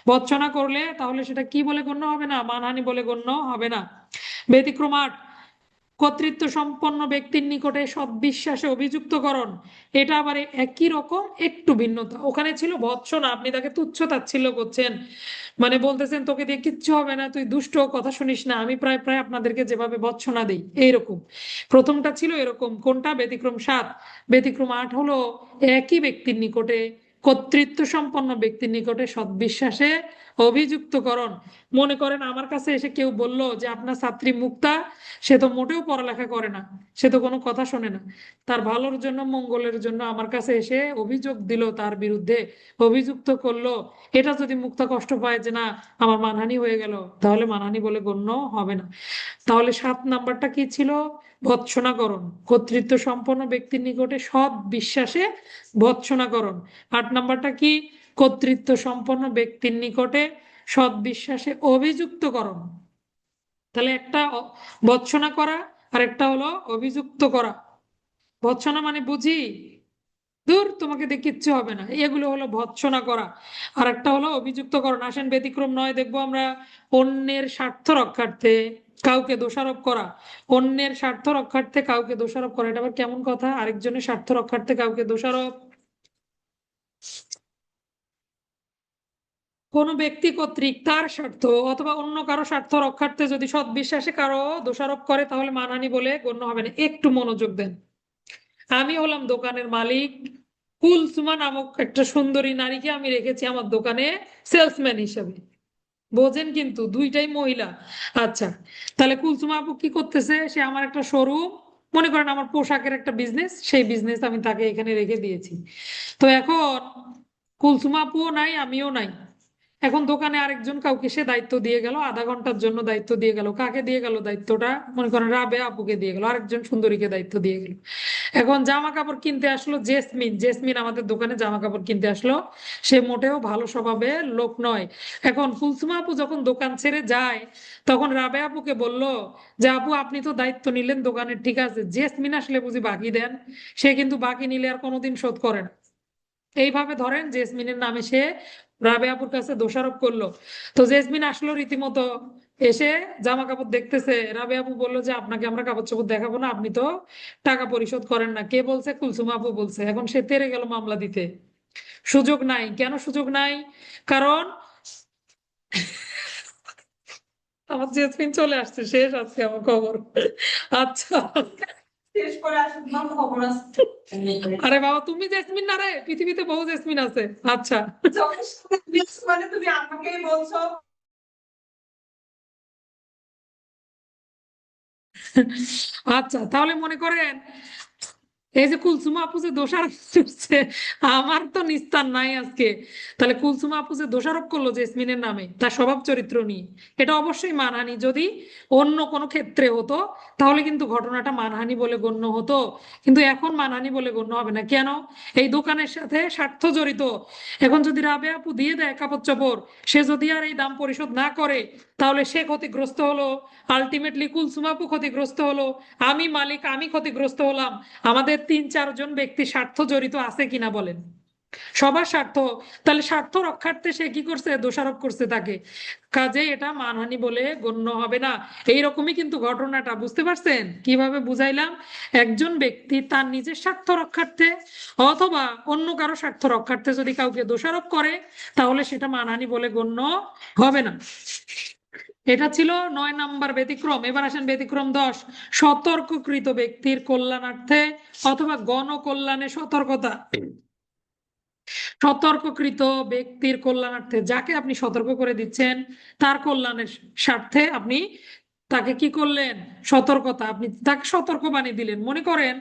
[SPEAKER 1] ভৎসনা করলে তাহলে সেটা কি বলে গণ্য হবে না, মানহানি বলে গণ্য হবে না। ব্যতিক্রম 8, কর্তৃত্ব সম্পন্ন ব্যক্তির নিকটে সদ্বিশ্বাসে অভিযুক্তকরণ, এটা আবার একই রকম, একটু ভিন্নতা। ওখানে ছিল ভৎসনা, আপনি তাকে তুচ্ছ তাচ্ছিল্য করছেন, মানে বলতেছেন তোকে দিয়ে কিচ্ছু হবে না, তুই দুষ্ট, কথা শুনিস না, আমি প্রায় প্রায় আপনাদেরকে যেভাবে ভৎসনা দিই এইরকম। প্রথমটা ছিল এরকম, কোনটা? ব্যতিক্রম 7। ব্যতিক্রম 8 হলো একই ব্যক্তির নিকটে, কর্তৃত্ব সম্পন্ন ব্যক্তির নিকটে সদ্বিশ্বাসে অভিযুক্তকরণ। মনে করেন আমার কাছে এসে কেউ বলল যে আপনার ছাত্রী মুক্তা, সে তো মোটেও পড়ালেখা করে না, সে তো কোনো কথা শোনে না, তার ভালোর জন্য মঙ্গলের জন্য আমার কাছে এসে অভিযোগ দিল, তার বিরুদ্ধে অভিযুক্ত করলো। এটা যদি মুক্তা কষ্ট পায় যে না আমার মানহানি হয়ে গেল, তাহলে মানহানি বলে গণ্য হবে না। তাহলে 7 নাম্বারটা কি ছিল? ভৎসনাকরণ, কর্তৃত্ব সম্পন্ন ব্যক্তির নিকটে সৎ বিশ্বাসে ভৎসনাকরণ। 8 নাম্বারটা কি? কর্তৃত্ব সম্পন্ন ব্যক্তির নিকটে সৎ বিশ্বাসে অভিযুক্তকরণ। তাহলে একটা ভৎসনা করা, আর একটা হলো অভিযুক্ত করা। ভৎসনা মানে বুঝি দূর, তোমাকে দিয়ে কিচ্ছু হবে না, এগুলো হলো ভৎসনা করা। আর একটা হলো অভিযুক্তকরণ। আসেন ব্যতিক্রম 9 দেখবো আমরা। অন্যের স্বার্থ রক্ষার্থে কাউকে দোষারোপ করা। অন্যের স্বার্থ রক্ষার্থে কাউকে দোষারোপ করা, এটা আবার কেমন কথা? আরেকজনের স্বার্থ রক্ষার্থে কাউকে দোষারোপ। কোনো ব্যক্তি কর্তৃক তার স্বার্থ অথবা অন্য কারো স্বার্থ রক্ষার্থে যদি সদ্বিশ্বাসে কারো দোষারোপ করে, তাহলে মানহানি বলে গণ্য হবে না। একটু মনোযোগ দেন। আমি হলাম দোকানের মালিক, কুলসুমা নামক একটা সুন্দরী নারীকে আমি রেখেছি আমার দোকানে সেলসম্যান হিসেবে। বোঝেন কিন্তু দুইটাই মহিলা। আচ্ছা, তাহলে কুলসুমা আপু কি করতেছে? সে আমার একটা শোরুম, মনে করেন আমার পোশাকের একটা বিজনেস, সেই বিজনেস আমি তাকে এখানে রেখে দিয়েছি। তো এখন কুলসুমা আপুও নাই, আমিও নাই। এখন দোকানে আরেকজন কাউকে সে দায়িত্ব দিয়ে গেল, আধা ঘন্টার জন্য দায়িত্ব দিয়ে গেল। কাকে দিয়ে গেল দায়িত্বটা? মনে করেন রাবে আপুকে দিয়ে গেল, আরেকজন সুন্দরীকে দায়িত্ব দিয়ে গেল। এখন জামা কাপড় কিনতে আসলো জেসমিন, জেসমিন আমাদের দোকানে জামা কাপড় কিনতে আসলো। সে মোটেও ভালো স্বভাবের লোক নয়। এখন কুলসুমা আপু যখন দোকান ছেড়ে যায়, তখন রাবে আপুকে বলল যে আপু আপনি তো দায়িত্ব নিলেন দোকানের, ঠিক আছে, জেসমিন আসলে বুঝি বাকি দেন? সে কিন্তু বাকি নিলে আর কোনোদিন শোধ করে না। এইভাবে ধরেন জেসমিনের নামে সে রাবেয়াপুর কাছে দোষারোপ করলো। তো জেসমিন আসলো রীতিমতো, এসে জামা কাপড় দেখতেছে। রাবেয়াপু বললো যে আপনাকে আমরা কাপড় চোপড় দেখাবো না, আপনি তো টাকা পরিশোধ করেন না। কে বলছে? কুলসুম আপু বলছে। এখন সে তেরে গেল মামলা দিতে। সুযোগ নাই। কেন সুযোগ নাই? কারণ আমার জেসমিন চলে আসছে, শেষ আজকে আমার খবর। আচ্ছা, শেষ করে আসুন না, খবর আছে। আরে বাবা, তুমি জেসমিন না রে, পৃথিবীতে বহু জেসমিন আছে। আচ্ছা, মানে তুমি আমাকেই বলছো। আচ্ছা, তাহলে মনে করেন এই যে কুলসুমা আপু যে দোষারোপ করছে, আমার তো নিস্তার নাই আজকে। তাহলে কুলসুমা আপু যে দোষারোপ করলো জেসমিনের নামে তার স্বভাব চরিত্র নিয়ে, এটা অবশ্যই মানহানি। যদি অন্য কোনো ক্ষেত্রে হতো তাহলে কিন্তু ঘটনাটা মানহানি বলে গণ্য হতো, কিন্তু এখন মানহানি বলে গণ্য হবে না। কেন? এই দোকানের সাথে স্বার্থ জড়িত। এখন যদি রাবে আপু দিয়ে দেয় কাপড় চোপড়, সে যদি আর এই দাম পরিশোধ না করে, তাহলে সে ক্ষতিগ্রস্ত হলো, আলটিমেটলি কুলসুমা আপু ক্ষতিগ্রস্ত হলো, আমি মালিক আমি ক্ষতিগ্রস্ত হলাম। আমাদের 3-4 জন ব্যক্তি স্বার্থ জড়িত আছে কিনা বলেন? সবার স্বার্থ। তাহলে স্বার্থ রক্ষার্থে সে কি করছে? দোষারোপ করছে তাকে। কাজে এটা মানহানি বলে গণ্য হবে না। এইরকমই কিন্তু ঘটনাটা, বুঝতে পারছেন কিভাবে বুঝাইলাম? একজন ব্যক্তি তার নিজের স্বার্থ রক্ষার্থে অথবা অন্য কারো স্বার্থ রক্ষার্থে যদি কাউকে দোষারোপ করে, তাহলে সেটা মানহানি বলে গণ্য হবে না। এটা ছিল 9 নাম্বার ব্যতিক্রম। এবার আসেন ব্যতিক্রম 10। সতর্ককৃত ব্যক্তির কল্যাণার্থে অথবা গণকল্যাণে সতর্কতা। সতর্ককৃত ব্যক্তির কল্যাণার্থে, যাকে আপনি সতর্ক করে দিচ্ছেন তার কল্যাণের স্বার্থে আপনি তাকে কি করলেন? সতর্কতা, আপনি তাকে সতর্ক বানিয়ে দিলেন। মনে করেন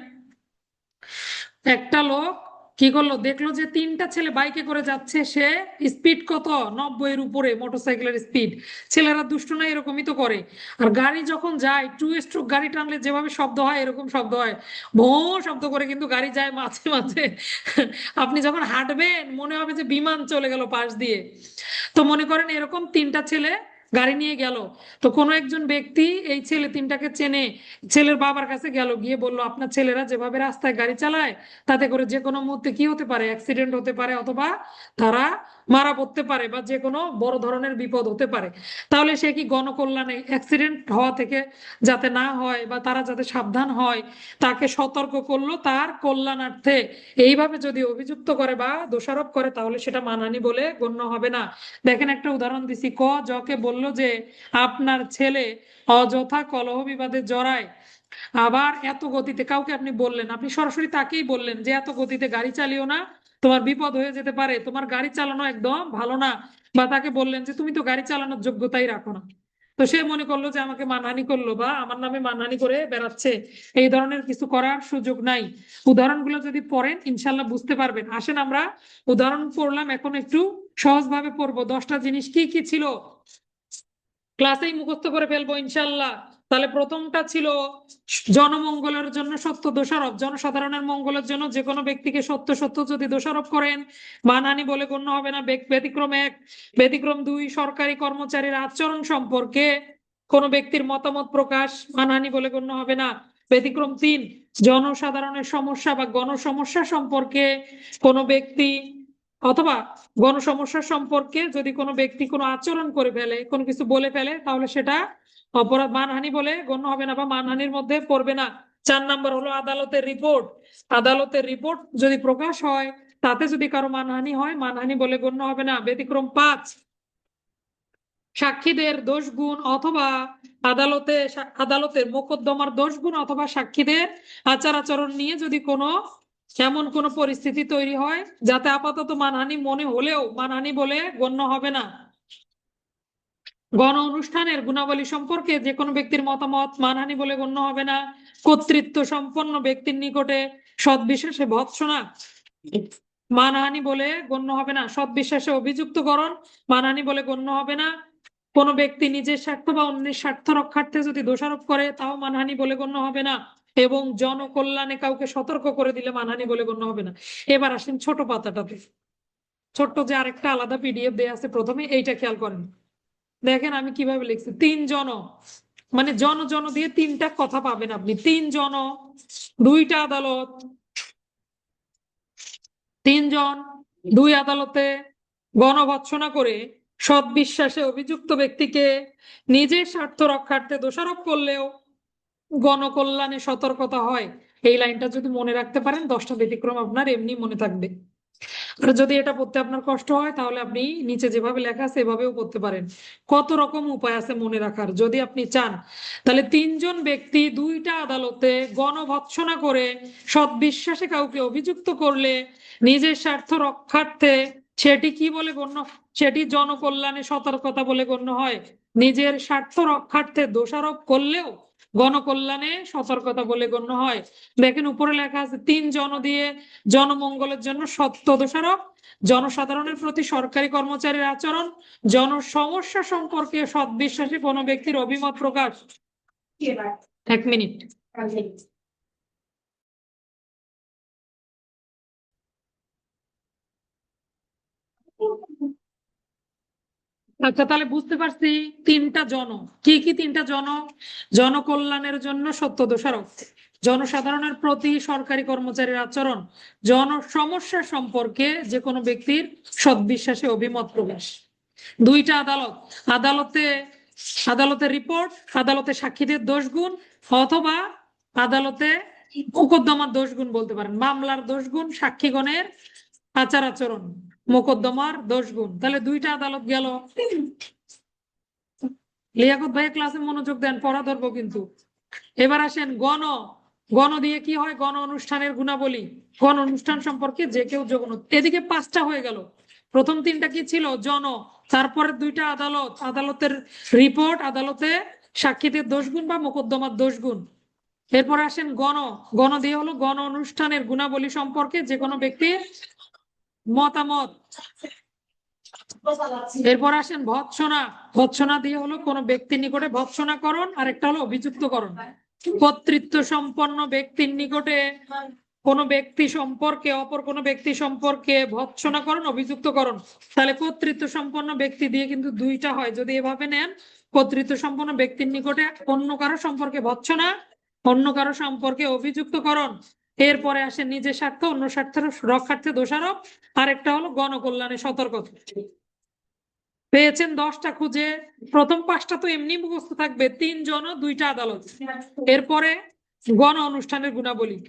[SPEAKER 1] একটা লোক কি করলো, দেখলো যে 3টা ছেলে বাইকে করে যাচ্ছে, সে স্পিড কত, 90-এর উপরে মোটরসাইকেলের স্পিড। ছেলেরা দুষ্ট না, এরকমই তো করে। আর গাড়ি যখন যায়, 2 স্ট্রোক গাড়ি টানলে যেভাবে শব্দ হয় এরকম শব্দ হয়, ভো শব্দ করে কিন্তু গাড়ি যায় মাঝে মাঝে। আপনি যখন হাঁটবেন মনে হবে যে বিমান চলে গেল পাশ দিয়ে। তো মনে করেন এরকম 3টা ছেলে গাড়ি নিয়ে গেল, তো কোনো একজন ব্যক্তি এই ছেলে তিনটাকে চেনে, ছেলের বাবার কাছে গেল, গিয়ে বলল আপনার ছেলেরা যেভাবে রাস্তায় গাড়ি চালায় তাতে করে যে কোনো মুহূর্তে কি হতে পারে, অ্যাক্সিডেন্ট হতে পারে, অথবা তারা মারা পড়তে পারে, বা যে কোনো বড় ধরনের বিপদ হতে পারে। তাহলে সে কি গণকল্যাণে অ্যাক্সিডেন্ট হওয়া থেকে যাতে না হয় বা তারা যাতে সাবধান হয় তাকে সতর্ক করলো তার কল্যাণার্থে, এইভাবে যদি অভিযুক্ত করে বা দোষারোপ করে তাহলে সেটা মানহানি বলে গণ্য হবে না। দেখেন একটা উদাহরণ দিছি, জকে বলল যে আপনার ছেলে অযথা কলহ বিবাদে জড়ায়, আবার এত গতিতে কাউকে আপনি বললেন, আপনি সরাসরি তাকেই বললেন যে এত গতিতে গাড়ি চালিও না, তোমার বিপদ হয়ে যেতে পারে, তোমার গাড়ি চালানো একদম ভালো না, বা তাকে বললেন যে তুমি তো গাড়ি চালানোর যোগ্যতাই রাখো না। তো সে মনে করলো যে আমাকে মানহানি করলো বা আমার নামে মানহানি করে বেড়াচ্ছে, এই ধরনের কিছু করার সুযোগ নাই। উদাহরণগুলো যদি পড়েন ইনশাল্লাহ বুঝতে পারবেন। আসেন আমরা উদাহরণ পড়লাম, এখন একটু সহজভাবে পড়বো। 10টা জিনিস কি কি ছিল ক্লাসেই মুখস্থ করে ফেলবো ইনশাল্লাহ। তাহলে প্রথমটা ছিল জনমঙ্গলের জন্য সত্য দোষারোপ, জনসাধারণের মঙ্গলের জন্য যে কোনো ব্যক্তিকে সত্য সত্য যদি দোষারোপ করেন মানহানি বলে গণ্য হবে না। ব্যতিক্রম 1। ব্যতিক্রম 2, সরকারি কর্মচারীর আচরণ সম্পর্কে কোনো ব্যক্তির মতামত প্রকাশ মানহানি বলে গণ্য হবে না। ব্যতিক্রম 3, জনসাধারণের সমস্যা বা গণসমস্যা সম্পর্কে কোনো ব্যক্তি অথবা গণসমস্যা সম্পর্কে যদি কোনো ব্যক্তি কোনো আচরণ করে ফেলে, কোনো কিছু বলে ফেলে, তাহলে সেটা অপরাধ মানহানি বলে গণ্য হবে না বা মানহানির মধ্যে পড়বে না। 4 নম্বর হলো আদালতের রিপোর্ট। আদালতের রিপোর্ট যদি প্রকাশ হয় তাতে যদি কারো মানহানি হয় মানহানি বলে গণ্য হবে না। ব্যতিক্রম 5, সাক্ষীদের দোষ গুণ অথবা আদালতের মোকদ্দমার দোষ গুণ অথবা সাক্ষীদের আচার আচরণ নিয়ে যদি কোনো এমন কোনো পরিস্থিতি তৈরি হয় যাতে আপাতত মানহানি মনে হলেও মানহানি বলে গণ্য হবে না। গণ অনুষ্ঠানের গুণাবলী সম্পর্কে যে কোনো ব্যক্তির মতামত মানহানি বলে গণ্য হবে না। কর্তৃত্ব সম্পন্ন ব্যক্তির নিকটে সদ্বিশ্বাসে ভৎসনা মানহানি বলে গণ্য হবে না। সদ্বিশ্বাসে অভিযুক্তকরণ মানহানি বলে গণ্য হবে না। কোনো ব্যক্তি নিজের স্বার্থ বা অন্যের স্বার্থ রক্ষার্থে যদি দোষারোপ করে তাও মানহানি বলে গণ্য হবে না। এবং জনকল্যাণে কাউকে সতর্ক করে দিলে মানহানি বলে গণ্য হবে না। এবার আসেন ছোট পাতাটাতে, ছোট্ট যে আরেকটা আলাদা পিডিএফ দেয়া আছে প্রথমে, এইটা খেয়াল করেন। দেখেন আমি কিভাবে লিখছি, 3 জন, মানে জন জন দিয়ে 3টা কথা পাবেন আপনি। 3 জন, 2টা আদালত, 3 জন 2 আদালতে গণভর্ৎসনা করে সদ্বিশ্বাসে অভিযুক্ত ব্যক্তিকে নিজের স্বার্থ রক্ষার্থে দোষারোপ করলেও গণকল্যাণে সতর্কতা হয়। এই লাইনটা যদি মনে রাখতে পারেন 10টা ব্যতিক্রম আপনার এমনি মনে থাকবে। আর যদি এটা পড়তে আপনার কষ্ট হয় তাহলে আপনি নিচে যেভাবে লেখা আছে এভাবেও পড়তে পারেন। কত রকম উপায় আছে মনে রাখার যদি আপনি চান। তাহলে 3 জন ব্যক্তি 2টা আদালতে গণভর্ৎসনা করে সদ্বিশ্বাসে কাউকে অভিযুক্ত করলে নিজের স্বার্থ রক্ষার্থে সেটি কি বলে গণ্য, সেটি জনকল্যাণে সতর্কতা বলে গণ্য হয়। নিজের স্বার্থ রক্ষার্থে দোষারোপ করলেও গণকল্যাণে সতর্কতা বলে গণ্য হয়। দেখেন উপরে লেখা আছে 3 জন দিয়ে জনমঙ্গলের জন্য সত্য দোষারোপ, জনসাধারণের প্রতি সরকারি কর্মচারীর আচরণ, জনসমস্যা সম্পর্কে সদ্বিশ্বাসী কোনো ব্যক্তির অভিমত প্রকাশ। 1 মিনিট। আচ্ছা তাহলে বুঝতে পারছি 3টা জন, কি কি 3টা জন? জনকল্যাণের জন্য সত্য দোষারোপ, জনসাধারণের প্রতি সরকারি কর্মচারীর আচরণ, জনসমস্যা সম্পর্কে যে কোনো ব্যক্তির সদ্বিশ্বাসে অভিমত প্রকাশ। 2টা আদালত, আদালতের রিপোর্ট, আদালতে সাক্ষীদের দোষ গুণ অথবা আদালতে মোকদ্দমার দোষ গুণ বলতে পারেন, মামলার দোষ গুণ, সাক্ষীগণের আচার আচরণ, মোকদ্দমার দোষ গুণ। তাহলে 2টা আদালত গেল। লিয়াকত ভাই ক্লাসে মনোযোগ দেন, পড়া ধরবো কিন্তু। এবার আসেন গণ দিয়ে কি হয়? গণ অনুষ্ঠানের গুণাবলী, গণ অনুষ্ঠান সম্পর্কে যে কেউ যখন, এদিকে 5টা হয়ে গেল। প্রথম 3টা কি ছিল? জন, তারপরে 2টা আদালত, আদালতের রিপোর্ট, আদালতে সাক্ষীদের দোষগুণ বা মোকদ্দমার দোষগুণ। এরপর আসেন গণ দিয়ে হলো গণ অনুষ্ঠানের গুণাবলী সম্পর্কে যে কোনো ব্যক্তির মতামত। এরপর আসেন ভৎসনা দিয়ে হলো কোনো ব্যক্তির নিকটে ভৎসনাকরণ, আর একটা হলো অভিযুক্তকরণ। কর্তৃত্ব সম্পন্ন ব্যক্তির নিকটে কোনো ব্যক্তি সম্পর্কে অপর কোনো ব্যক্তি সম্পর্কে ভৎসনাকরণ অভিযুক্তকরণ। তাহলে কর্তৃত্ব সম্পন্ন ব্যক্তি দিয়ে কিন্তু দুইটা হয়, যদি এভাবে নেন কর্তৃত্ব সম্পন্ন ব্যক্তির নিকটে অন্য কারো সম্পর্কে ভৎসনা, অন্য কারো সম্পর্কে অভিযুক্তকরণ, এরপরে আসে নিজের স্বার্থ অন্য স্বার্থের রক্ষার্থে দোষারোপ, আরেকটা হলো গণকল্যাণে সতর্কতা। পেয়েছেন 10টা খুঁজে। প্রথম 5টা তো এমনি মুখস্থ থাকবে, 3 জন 2টা আদালত। এরপরে গণ অনুষ্ঠানের গুণাবলী,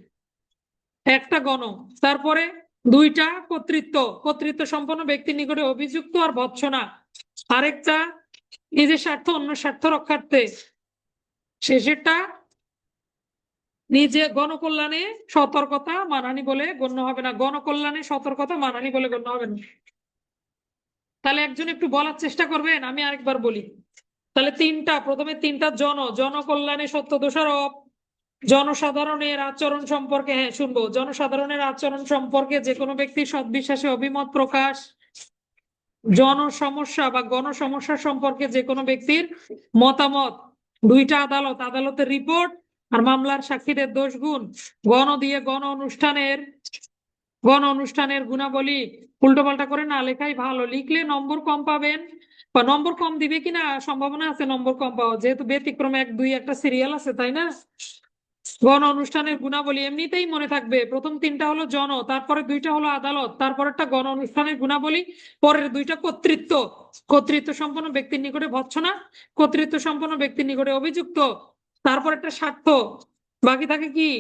[SPEAKER 1] একটা গণ, তারপরে 2টা কর্তৃত্ব, কর্তৃত্ব সম্পন্ন ব্যক্তির নিকটে অভিযুক্ত আর ভৎসনা, আরেকটা নিজের স্বার্থ অন্য স্বার্থ রক্ষার্থে, শেষেরটা নিজে গণকল্যাণে সতর্কতা মানহানি বলে গণ্য হবে না, গণকল্যাণে সতর্কতা মানহানি বলে গণ্য হবে না। তাহলে একজন একটু বলার চেষ্টা করবেন, আমি আরেকবার বলি। তাহলে প্রথমে 3টা জনকল্যাণে সত্য দোষারোপ, জনসাধারণের আচরণ সম্পর্কে, হ্যাঁ শুনবো, জনসাধারণের আচরণ সম্পর্কে যে কোনো ব্যক্তির সদ্বিশ্বাসে অভিমত প্রকাশ, জনসমস্যা বা গণসমস্যা সম্পর্কে যে কোনো ব্যক্তির মতামত, 2টা আদালতের রিপোর্ট আর মামলার সাক্ষীদের দোষ গুণ, গণ দিয়ে গণ অনুষ্ঠানের গুণাবলী। উল্টো পাল্টা করে না লেখাই ভালো, লিখলে নম্বর কম পাবেন, বা নম্বর কম দিবে কিনা সম্ভাবনা আছে নম্বর কম পাওয়া, যেহেতু ব্যতিক্রমে 1-2 একটা সিরিয়াল আছে, তাই না? গণ অনুষ্ঠানের গুণাবলী এমনিতেই মনে থাকবে, প্রথম 3টা হলো তারপরে 2টা হলো আদালত, তারপরেরটা গণ অনুষ্ঠানের গুণাবলী, পরের 2টা কর্তৃত্ব সম্পন্ন ব্যক্তির নিকটে ভৎসনা, কর্তৃত্ব সম্পন্ন ব্যক্তির নিকটে অভিযুক্ত, তারপর একটা স্বার্থ, বাকি থাকে কি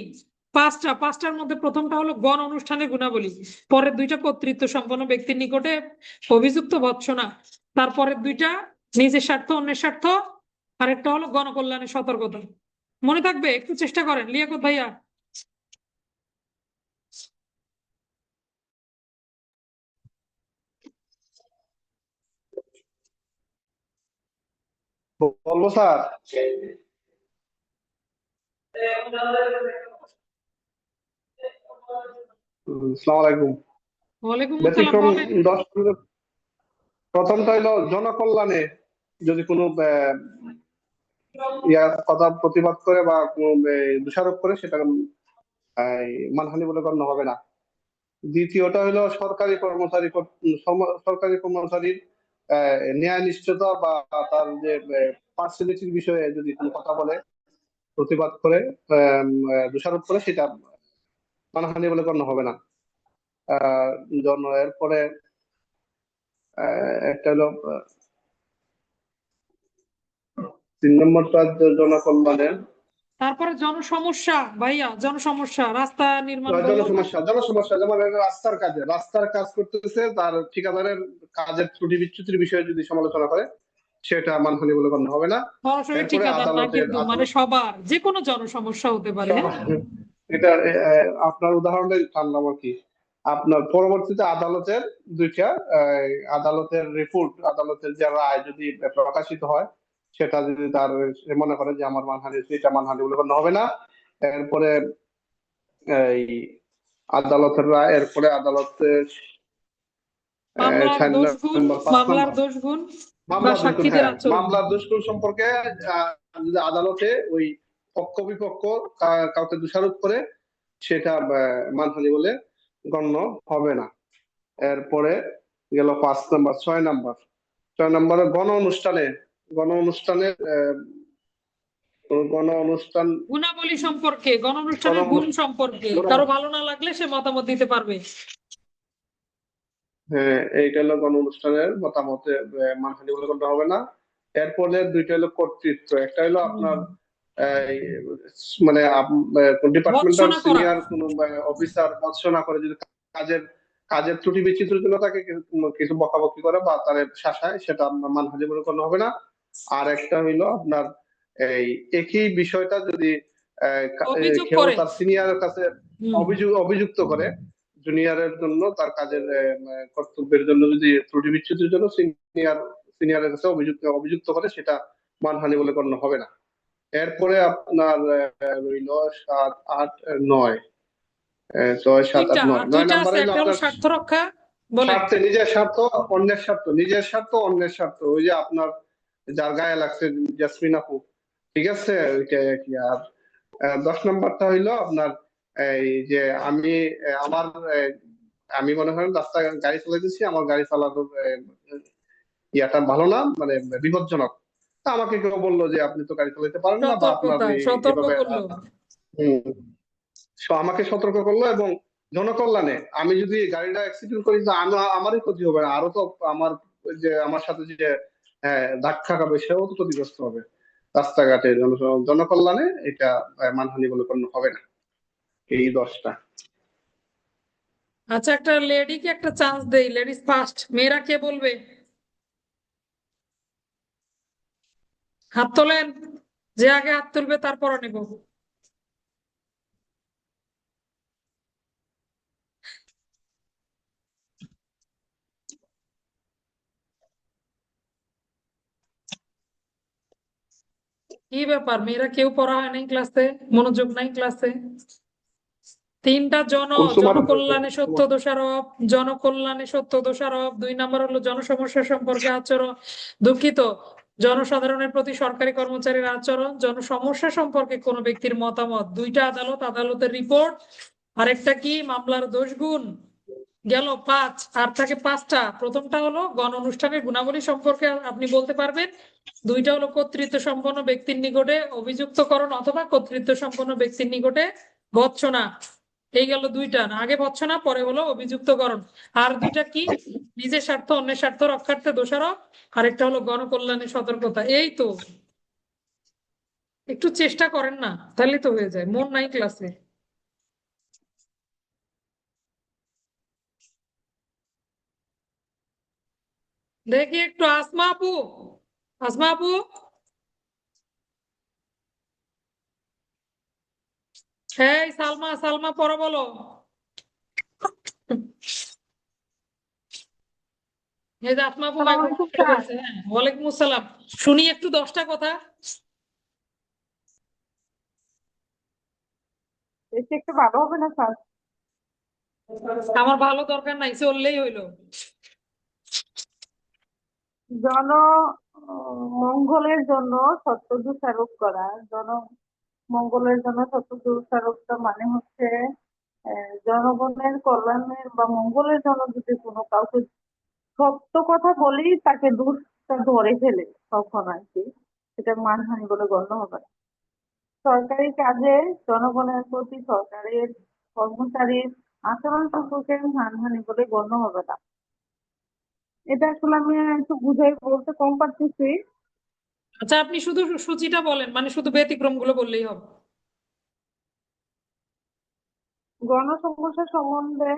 [SPEAKER 1] 5টার মধ্যে প্রথমটা হলো গণ অনুষ্ঠানের গুণাবলী, পরের 2টা কর্তৃত্ব সম্পন্ন ব্যক্তির নিকটে অভিযুক্ত ভৎসনা, তারপরের 2টা নিজের স্বার্থ অন্যের স্বার্থ, আরেকটা হলো গণকল্যাণের সতর্কতা। মনে থাকবে? একটু চেষ্টা করেন লিয়াকত ভাইয়া।
[SPEAKER 2] বলবো স্যার? আসসালামু আলাইকুম।
[SPEAKER 1] ওয়ালাইকুম আসসালাম,
[SPEAKER 2] ব্যতিক্রম
[SPEAKER 1] বলেন।
[SPEAKER 2] 10, প্রথমটা হলো জনকল্যাণে যদি কোনো কথা প্রতিবাদ করে বা কোনো দোষারোপ করে, সেটা মানহানি বলে গণ্য হবে না। দ্বিতীয়টা হলো সরকারি কর্মচারীর ন্যায় নিষ্ঠতা বা তার যে পার্সোনালিটির বিষয়ে যদি কোনো কথা বলে, প্রতিবাদ করে, দোষারোপ করে, সেটা মানহানি বলে গণ্য হবে না। এরপরে একটা হলো 3 নম্বরটা জনকল্যাণের।
[SPEAKER 1] তারপরে জনসমস্যা ভাইয়া, জনসমস্যা রাস্তা নির্মাণ করলো না।
[SPEAKER 2] জনসমস্যা যেমন রাস্তার কাজ করতেছে, তার ঠিকাদারের কাজের ত্রুটি বিচ্যুতির বিষয়ে যদি সমালোচনা করে, সেটা মানহানি বলে গণ্য হবে না।
[SPEAKER 1] সরাসরি
[SPEAKER 2] এরপরে
[SPEAKER 1] ঠিকাদার না, কিন্তু মানে
[SPEAKER 2] আদালত,
[SPEAKER 1] সবার যে কোনো জনসমস্যা হতে পারে, হ্যাঁ?
[SPEAKER 2] এটা আপনার উদাহরণটা টানলাম আর কি। আপনার পরবর্তীতে আদালতের 2টা আদালতের রিপোর্ট, আদালতের যে রায় যদি প্রকাশিত হয়, সেটা যদি তার সে মনে করে যে আমার মানহানি হয়েছে, এটা মানহানি বলে গণ্য হবে না। এরপরে এই আদালতের রায়, এরপরে আদালতের
[SPEAKER 1] মামলার
[SPEAKER 2] 4
[SPEAKER 1] দোষ গুণ,
[SPEAKER 2] নম্বর 5
[SPEAKER 1] মামলার
[SPEAKER 2] নম্বর
[SPEAKER 1] দোষ গুণ বা
[SPEAKER 2] মামলার দুষ্কর্ম।
[SPEAKER 1] সাক্ষীদের
[SPEAKER 2] হ্যাঁ,
[SPEAKER 1] আচরণ।
[SPEAKER 2] মামলার দুষ্কর্ম সম্পর্কে যদি আদালতে ওই পক্ষ বিপক্ষ কাউকে দোষারোপ করে, সেটা মানহানি বলে গণ্য হবে না। এরপরে গেল 5 নম্বর। 6 নম্বরে গণ অনুষ্ঠানের গণ অনুষ্ঠান
[SPEAKER 1] গুণাবলী সম্পর্কে, গণ
[SPEAKER 2] গণ
[SPEAKER 1] অনুষ্ঠানের গুণ সম্পর্কে কারো ভালো না লাগলে সে মতামত দিতে পারবে।
[SPEAKER 2] হ্যাঁ, এইটা হলো গণ অনুষ্ঠানের মতামতে মানহানি বলে গণ্য হবে না। এরপরে 2টা হলো কর্তৃত্ব। একটা হলো আপনার এই, মানে ডিপার্টমেন্টাল
[SPEAKER 1] ভৎসনা করা।
[SPEAKER 2] সিনিয়র কোন অফিসার ভর্ৎসনা করে, যদি কাজের কাজের ত্রুটি বিচ্যুতির জন্য তাকে কিছু বকাবকি করে বা তার শাসায়, সেটা মানহানি বলে গণ্য হবে না। আর একটা হইলো আপনার এই একই বিষয়টা যদি
[SPEAKER 1] অভিযোগ
[SPEAKER 2] কেউ
[SPEAKER 1] করে।
[SPEAKER 2] তার সিনিয়রের কাছে
[SPEAKER 1] হুম।
[SPEAKER 2] অভিযুক্ত করে, জুনিয়রের জন্য তার কাজের কর্তব্যের জন্য যদি ত্রুটি বিচ্যুতির জন্য সিনিয়রের কাছে অভিযুক্ত করে, সেটা মানহানি বলে গণ্য হবে না। এরপরে আপনার রইল 7, 8, 9, 6, 7, 8, 9। 9
[SPEAKER 1] দুইটা আছে,
[SPEAKER 2] নম্বরে হলো
[SPEAKER 1] একটা হলো
[SPEAKER 2] আপনার
[SPEAKER 1] স্বার্থ রক্ষা, বলেন।
[SPEAKER 2] স্বার্থে নিজের স্বার্থ অন্যের স্বার্থ, নিজের স্বার্থ অন্যের স্বার্থ। ওই যে আপনার যার গায়ে লাগছে, জাসমিন আপু, ঠিক আছে, ওইটা কি। আর 10 নম্বরটা হইলো আপনার এই যে আমি আমার আমি মনে করেন রাস্তায় গাড়ি চালাইতেছি, আমার গাড়ি চালানোর ইয়াটা ভালো না, মানে বিপজ্জনক। তা আমাকে কেউ বললো যে আপনি তো গাড়ি চালাতে পারেন না, বা আপনার
[SPEAKER 1] সতর্কতা সতর্ক
[SPEAKER 2] এভাবে
[SPEAKER 1] করলো।
[SPEAKER 2] হুম, আমাকে সতর্ক করলো। এবং জনকল্যাণে আমি যদি গাড়িটা অ্যাক্সিডেন্ট করি, তো আমি আমারই ক্ষতি হবে না, আরো তো আমার যে আমার সাথে যে ধাক্কা খাবে সেও তো ক্ষতিগ্রস্ত হবে। রাস্তাঘাটে জনকল্যাণে এটা মানহানি বলে গণ্য হবে না। এই 10টা।
[SPEAKER 1] আচ্ছা, একটা লেডিকে একটা চান্স দেই, লেডিস ফার্স্ট। মেয়েরা কে বলবে? হাত তোলেন, যে আগে হাত তুলবে তারপর নেব। কি ব্যাপার, মেয়েরা কেউ পড়া হয় নাই ক্লাসে? মনোযোগ নাই ক্লাসে? তিনটা
[SPEAKER 2] কুলসুম আর
[SPEAKER 1] জনকল্যাণে সত্য দোষারোপ, জনকল্যাণে সত্য দোষারোপ। 2 নম্বর হলো জনসমস্যা সম্পর্কে আচরণ, দুঃখিত, জনসাধারণের প্রতি সরকারি কর্মচারীর আচরণ, জনসমস্যা সম্পর্কে কোনো ব্যক্তির মতামত। 2টা আদালত, আদালতের রিপোর্ট। আরেকটা কি, মামলার দোষগুণ। গেল 5, আর থাকে 5টা। প্রথমটা হলো গণ অনুষ্ঠানের গুণাবলী সম্পর্কে আপনি বলতে পারবেন। 2টা হলো কর্তৃত্ব সম্পন্ন ব্যক্তির নিকটে অভিযুক্তকরণ অথবা কর্তৃত্ব সম্পন্ন ব্যক্তির নিকটে ভৎসনা। এই গেল 2টা, না আগে ভৎসনা পরে হলো অভিযুক্তকরণ। আর 2টা কি, নিজের স্বার্থ অন্যের স্বার্থ রক্ষার্থে দোষারোপ, আরেকটা হলো গণকল্যাণে সতর্কতা। এই তো, একটু চেষ্টা করেন না, তাহলে তো হয়ে যায়। মন নাই ক্লাসে। দেখি একটু আসমা আপু, আসমা আপু। হ্যাঁ, সালমা, সালমা পড়ো বলো। এই যে আসমা আপু
[SPEAKER 3] সালাম
[SPEAKER 1] মাইক্রোফোন
[SPEAKER 3] আলাইকুম
[SPEAKER 1] ছেড়ে
[SPEAKER 3] স্যার।
[SPEAKER 1] ফেলছে। হ্যাঁ, ওয়ালাইকুম আসসালাম। শুনি একটু 10টা কথা।
[SPEAKER 3] বেশি একটু ভালো হবে না স্যার?
[SPEAKER 1] আমার ভালো দরকার নাই, চললেই হইলো।
[SPEAKER 3] জন মঙ্গলের জন্য সত্য দোষারোপ করা। জন মঙ্গলের জন্য সত্য দোষারোপটা মানে হচ্ছে জনগণের কল্যাণের বা মঙ্গলের জন্য যদি কোনো কাউকে সত্য কথা বলেই তাকে দোষটা ধরে ফেলে, তখন আর কি এটা মানহানি বলে গণ্য হবে না। সরকারি কাজে জনগণের প্রতি সরকারের কর্মচারীর আচরণ সম্পর্কে মানহানি বলে গণ্য হবে না। এটা আসলে আমি একটু বুঝাই বলতে কম পারতেছি।
[SPEAKER 1] আচ্ছা, আপনি শুধু সূচিটা বলেন, মানে শুধু ব্যতিক্রম গুলো বললেই হবে।
[SPEAKER 3] গণসমস্যা সম্বন্ধে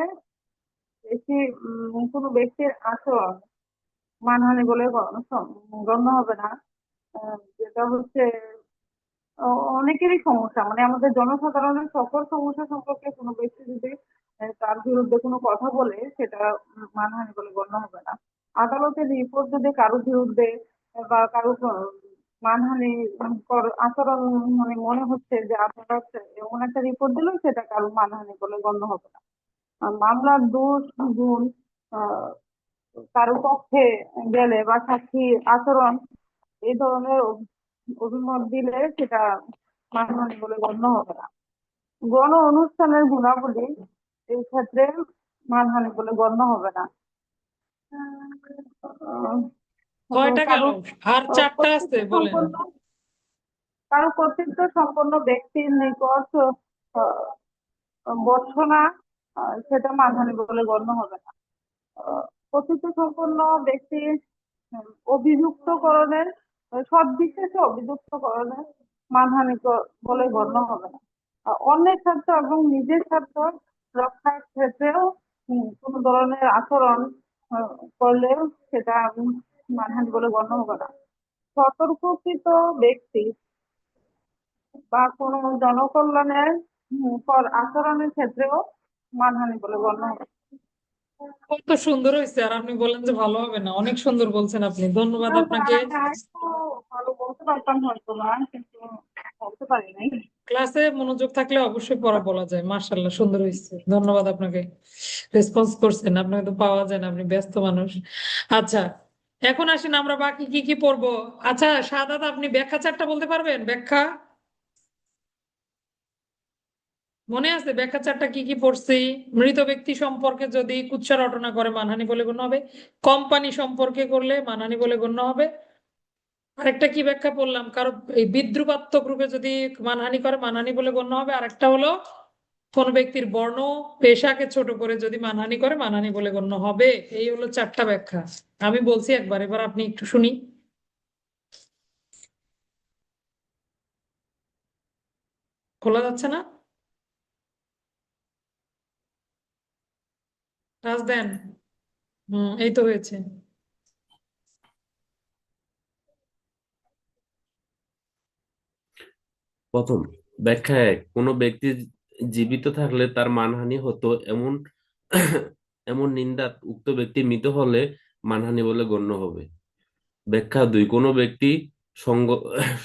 [SPEAKER 3] বেশি কোনো ব্যক্তির আচরণ মানহানি বলে গণ্য হবে না। যেটা হচ্ছে অনেকেরই সমস্যা, মানে আমাদের জনসাধারণের সকল সমস্যা সম্পর্কে কোনো ব্যক্তি যদি তার বিরুদ্ধে কোনো কথা বলে, সেটা মানহানি বলে গণ্য হবে না। আদালতের রিপোর্ট যদি কারো বিরুদ্ধে বা কারো মানহানি আচরণ মানে মনে হচ্ছে যে আদালত এমন একটা রিপোর্ট দিল, সেটা কারো মানহানি বলে গণ্য হবে না। মামলার দোষ গুণ আহ কারো পক্ষে গেলে বা সাক্ষীর আচরণ এই ধরনের অভিমত দিলে সেটা মানহানি বলে গণ্য হবে না। গণ অনুষ্ঠানের গুণাবলী এই ক্ষেত্রে মানহানি বলে গণ্য হবে না। আহ,
[SPEAKER 1] কয়টা গেল?
[SPEAKER 3] কারো
[SPEAKER 1] আর 4টা আছে,
[SPEAKER 3] কর্তৃত্ব
[SPEAKER 1] বলেন।
[SPEAKER 3] সম্পন্ন কারো কর্তৃত্ব সম্পন্ন ব্যক্তির নিকট আহ, বর্ষনা, সেটা মানহানি বলে গণ্য হবে না। কর্তৃত্ব সম্পন্ন ব্যক্তির অভিযুক্তকরণের সব বিশেষে অভিযুক্তকরণের মানহানি বলে গণ্য হবে না। অন্যের স্বার্থ এবং নিজের স্বার্থ রক্ষার ক্ষেত্রেও কোনো ধরনের আচরণ আহ, করলেও সেটা মানহানি বলে গণ্য হবে না। সতর্ককৃত ব্যক্তি বা কোনো জনকল্যাণের পর আচরণের ক্ষেত্রেও মানহানি বলে গণ্য হবে।
[SPEAKER 1] কত সুন্দর হয়েছে, আর আপনি বলেন যে ভালো হবে না। অনেক সুন্দর বলছেন আপনি, ধন্যবাদ
[SPEAKER 3] না স্যার,
[SPEAKER 1] আপনাকে।
[SPEAKER 3] আমি আরেকটু ভালো বলতে পারতাম হয়তো বা, কিন্তু বলতে পারি নাই।
[SPEAKER 1] ক্লাসে মনোযোগ থাকলে অবশ্যই পড়া বলা যায়। মার্শাল্লাহ, সুন্দর হয়েছে, ধন্যবাদ আপনাকে। রেসপন্স করছেন, আপনাকে তো পাওয়া যায় না, আপনি ব্যস্ত মানুষ। আচ্ছা, এখন আসেন আমরা বাকি কি কি পড়বো। আচ্ছা সাদাত, আপনি ব্যাখ্যা চারটা বলতে পারবেন? ব্যাখ্যা, মনে আছে ব্যাখ্যা চারটা কি কি পড়ছি? মৃত ব্যক্তি সম্পর্কে যদি কুৎসা রটনা করে মানহানি বলে গণ্য হবে, কোম্পানি সম্পর্কে করলে মানহানি বলে গণ্য হবে। আরেকটা কি ব্যাখ্যা পড়লাম, কারো এই বিদ্রুপাত্মক রূপে যদি মানহানি করে মানহানি বলে গণ্য হবে। আরেকটা হলো কোন ব্যক্তির বর্ণ পেশাকে ছোট করে যদি মানহানি করে মানহানি বলে গণ্য হবে। এই হলো চারটা ব্যাখ্যা। আমি বলছি একবার, এবার আপনি একটু শুনি। খোলা যাচ্ছে না? রাজ দেন। এই তো হয়েছে।
[SPEAKER 4] প্রথম ব্যাখ্যা এক, কোনো ব্যক্তি জীবিত থাকলে তার মানহানি হতো এমন এমন নিন্দা উক্ত ব্যক্তি মৃত হলে মানহানি বলে গণ্য হবে। ব্যাখ্যা দুই, কোনো ব্যক্তি সঙ্গ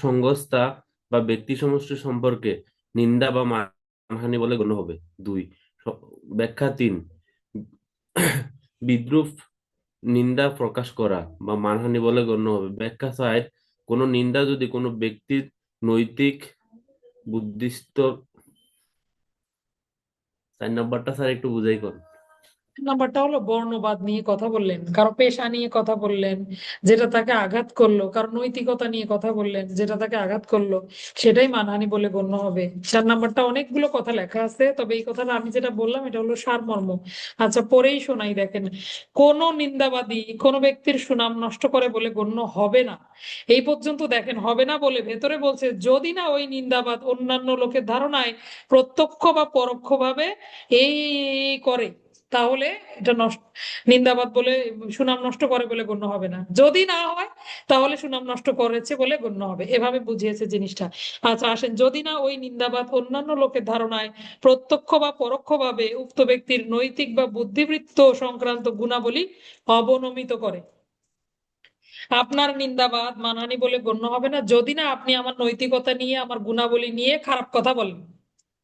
[SPEAKER 4] সংস্থা বা ব্যক্তি সমষ্টি সম্পর্কে নিন্দা বা মানহানি বলে গণ্য হবে। দুই। ব্যাখ্যা তিন, বিদ্রূপ নিন্দা প্রকাশ করা বা মানহানি বলে গণ্য হবে। ব্যাখ্যা চার, কোনো নিন্দা যদি কোনো ব্যক্তির নৈতিক বুদ্ধিস্ত। 4 নম্বরটা স্যার একটু বুঝাই কর।
[SPEAKER 1] নাম্বারটা হলো বর্ণবাদ নিয়ে কথা বললেন, কারো পেশা নিয়ে কথা বললেন যেটা তাকে আঘাত করলো, কারো নৈতিকতা নিয়ে কথা বললেন যেটা তাকে আঘাত করলো, সেটাই মানহানি বলে গণ্য হবে। 4 নাম্বারটা অনেকগুলো কথা লেখা আছে, তবে এই কথাটা আমি যেটা বললাম এটা হলো সারমর্ম। আচ্ছা পরেই শোনাই, দেখেন। কোন নিন্দাবাদী কোন ব্যক্তির সুনাম নষ্ট করে বলে গণ্য হবে না। এই পর্যন্ত দেখেন, হবে না বলে ভেতরে বলছে যদি না ওই নিন্দাবাদ অন্যান্য লোকের ধারণায় প্রত্যক্ষ বা পরোক্ষভাবে এই করে, তাহলে এটা নষ্ট, নিন্দাবাদ বলে সুনাম নষ্ট করে বলে গণ্য হবে না। যদি না হয় তাহলে সুনাম নষ্ট করেছে বলে গণ্য হবে। এভাবে বুঝিয়েছে জিনিসটা। আচ্ছা আসেন, যদি না ওই নিন্দাবাদ অন্যান্য লোকের ধারণায় প্রত্যক্ষ বা পরোক্ষভাবে উক্ত ব্যক্তির নৈতিক বা বুদ্ধিবৃত্ত সংক্রান্ত গুণাবলী অবনমিত করে। আপনার নিন্দাবাদ মানহানি বলে গণ্য হবে না যদি না আপনি আমার নৈতিকতা নিয়ে আমার গুণাবলী নিয়ে খারাপ কথা বলেন।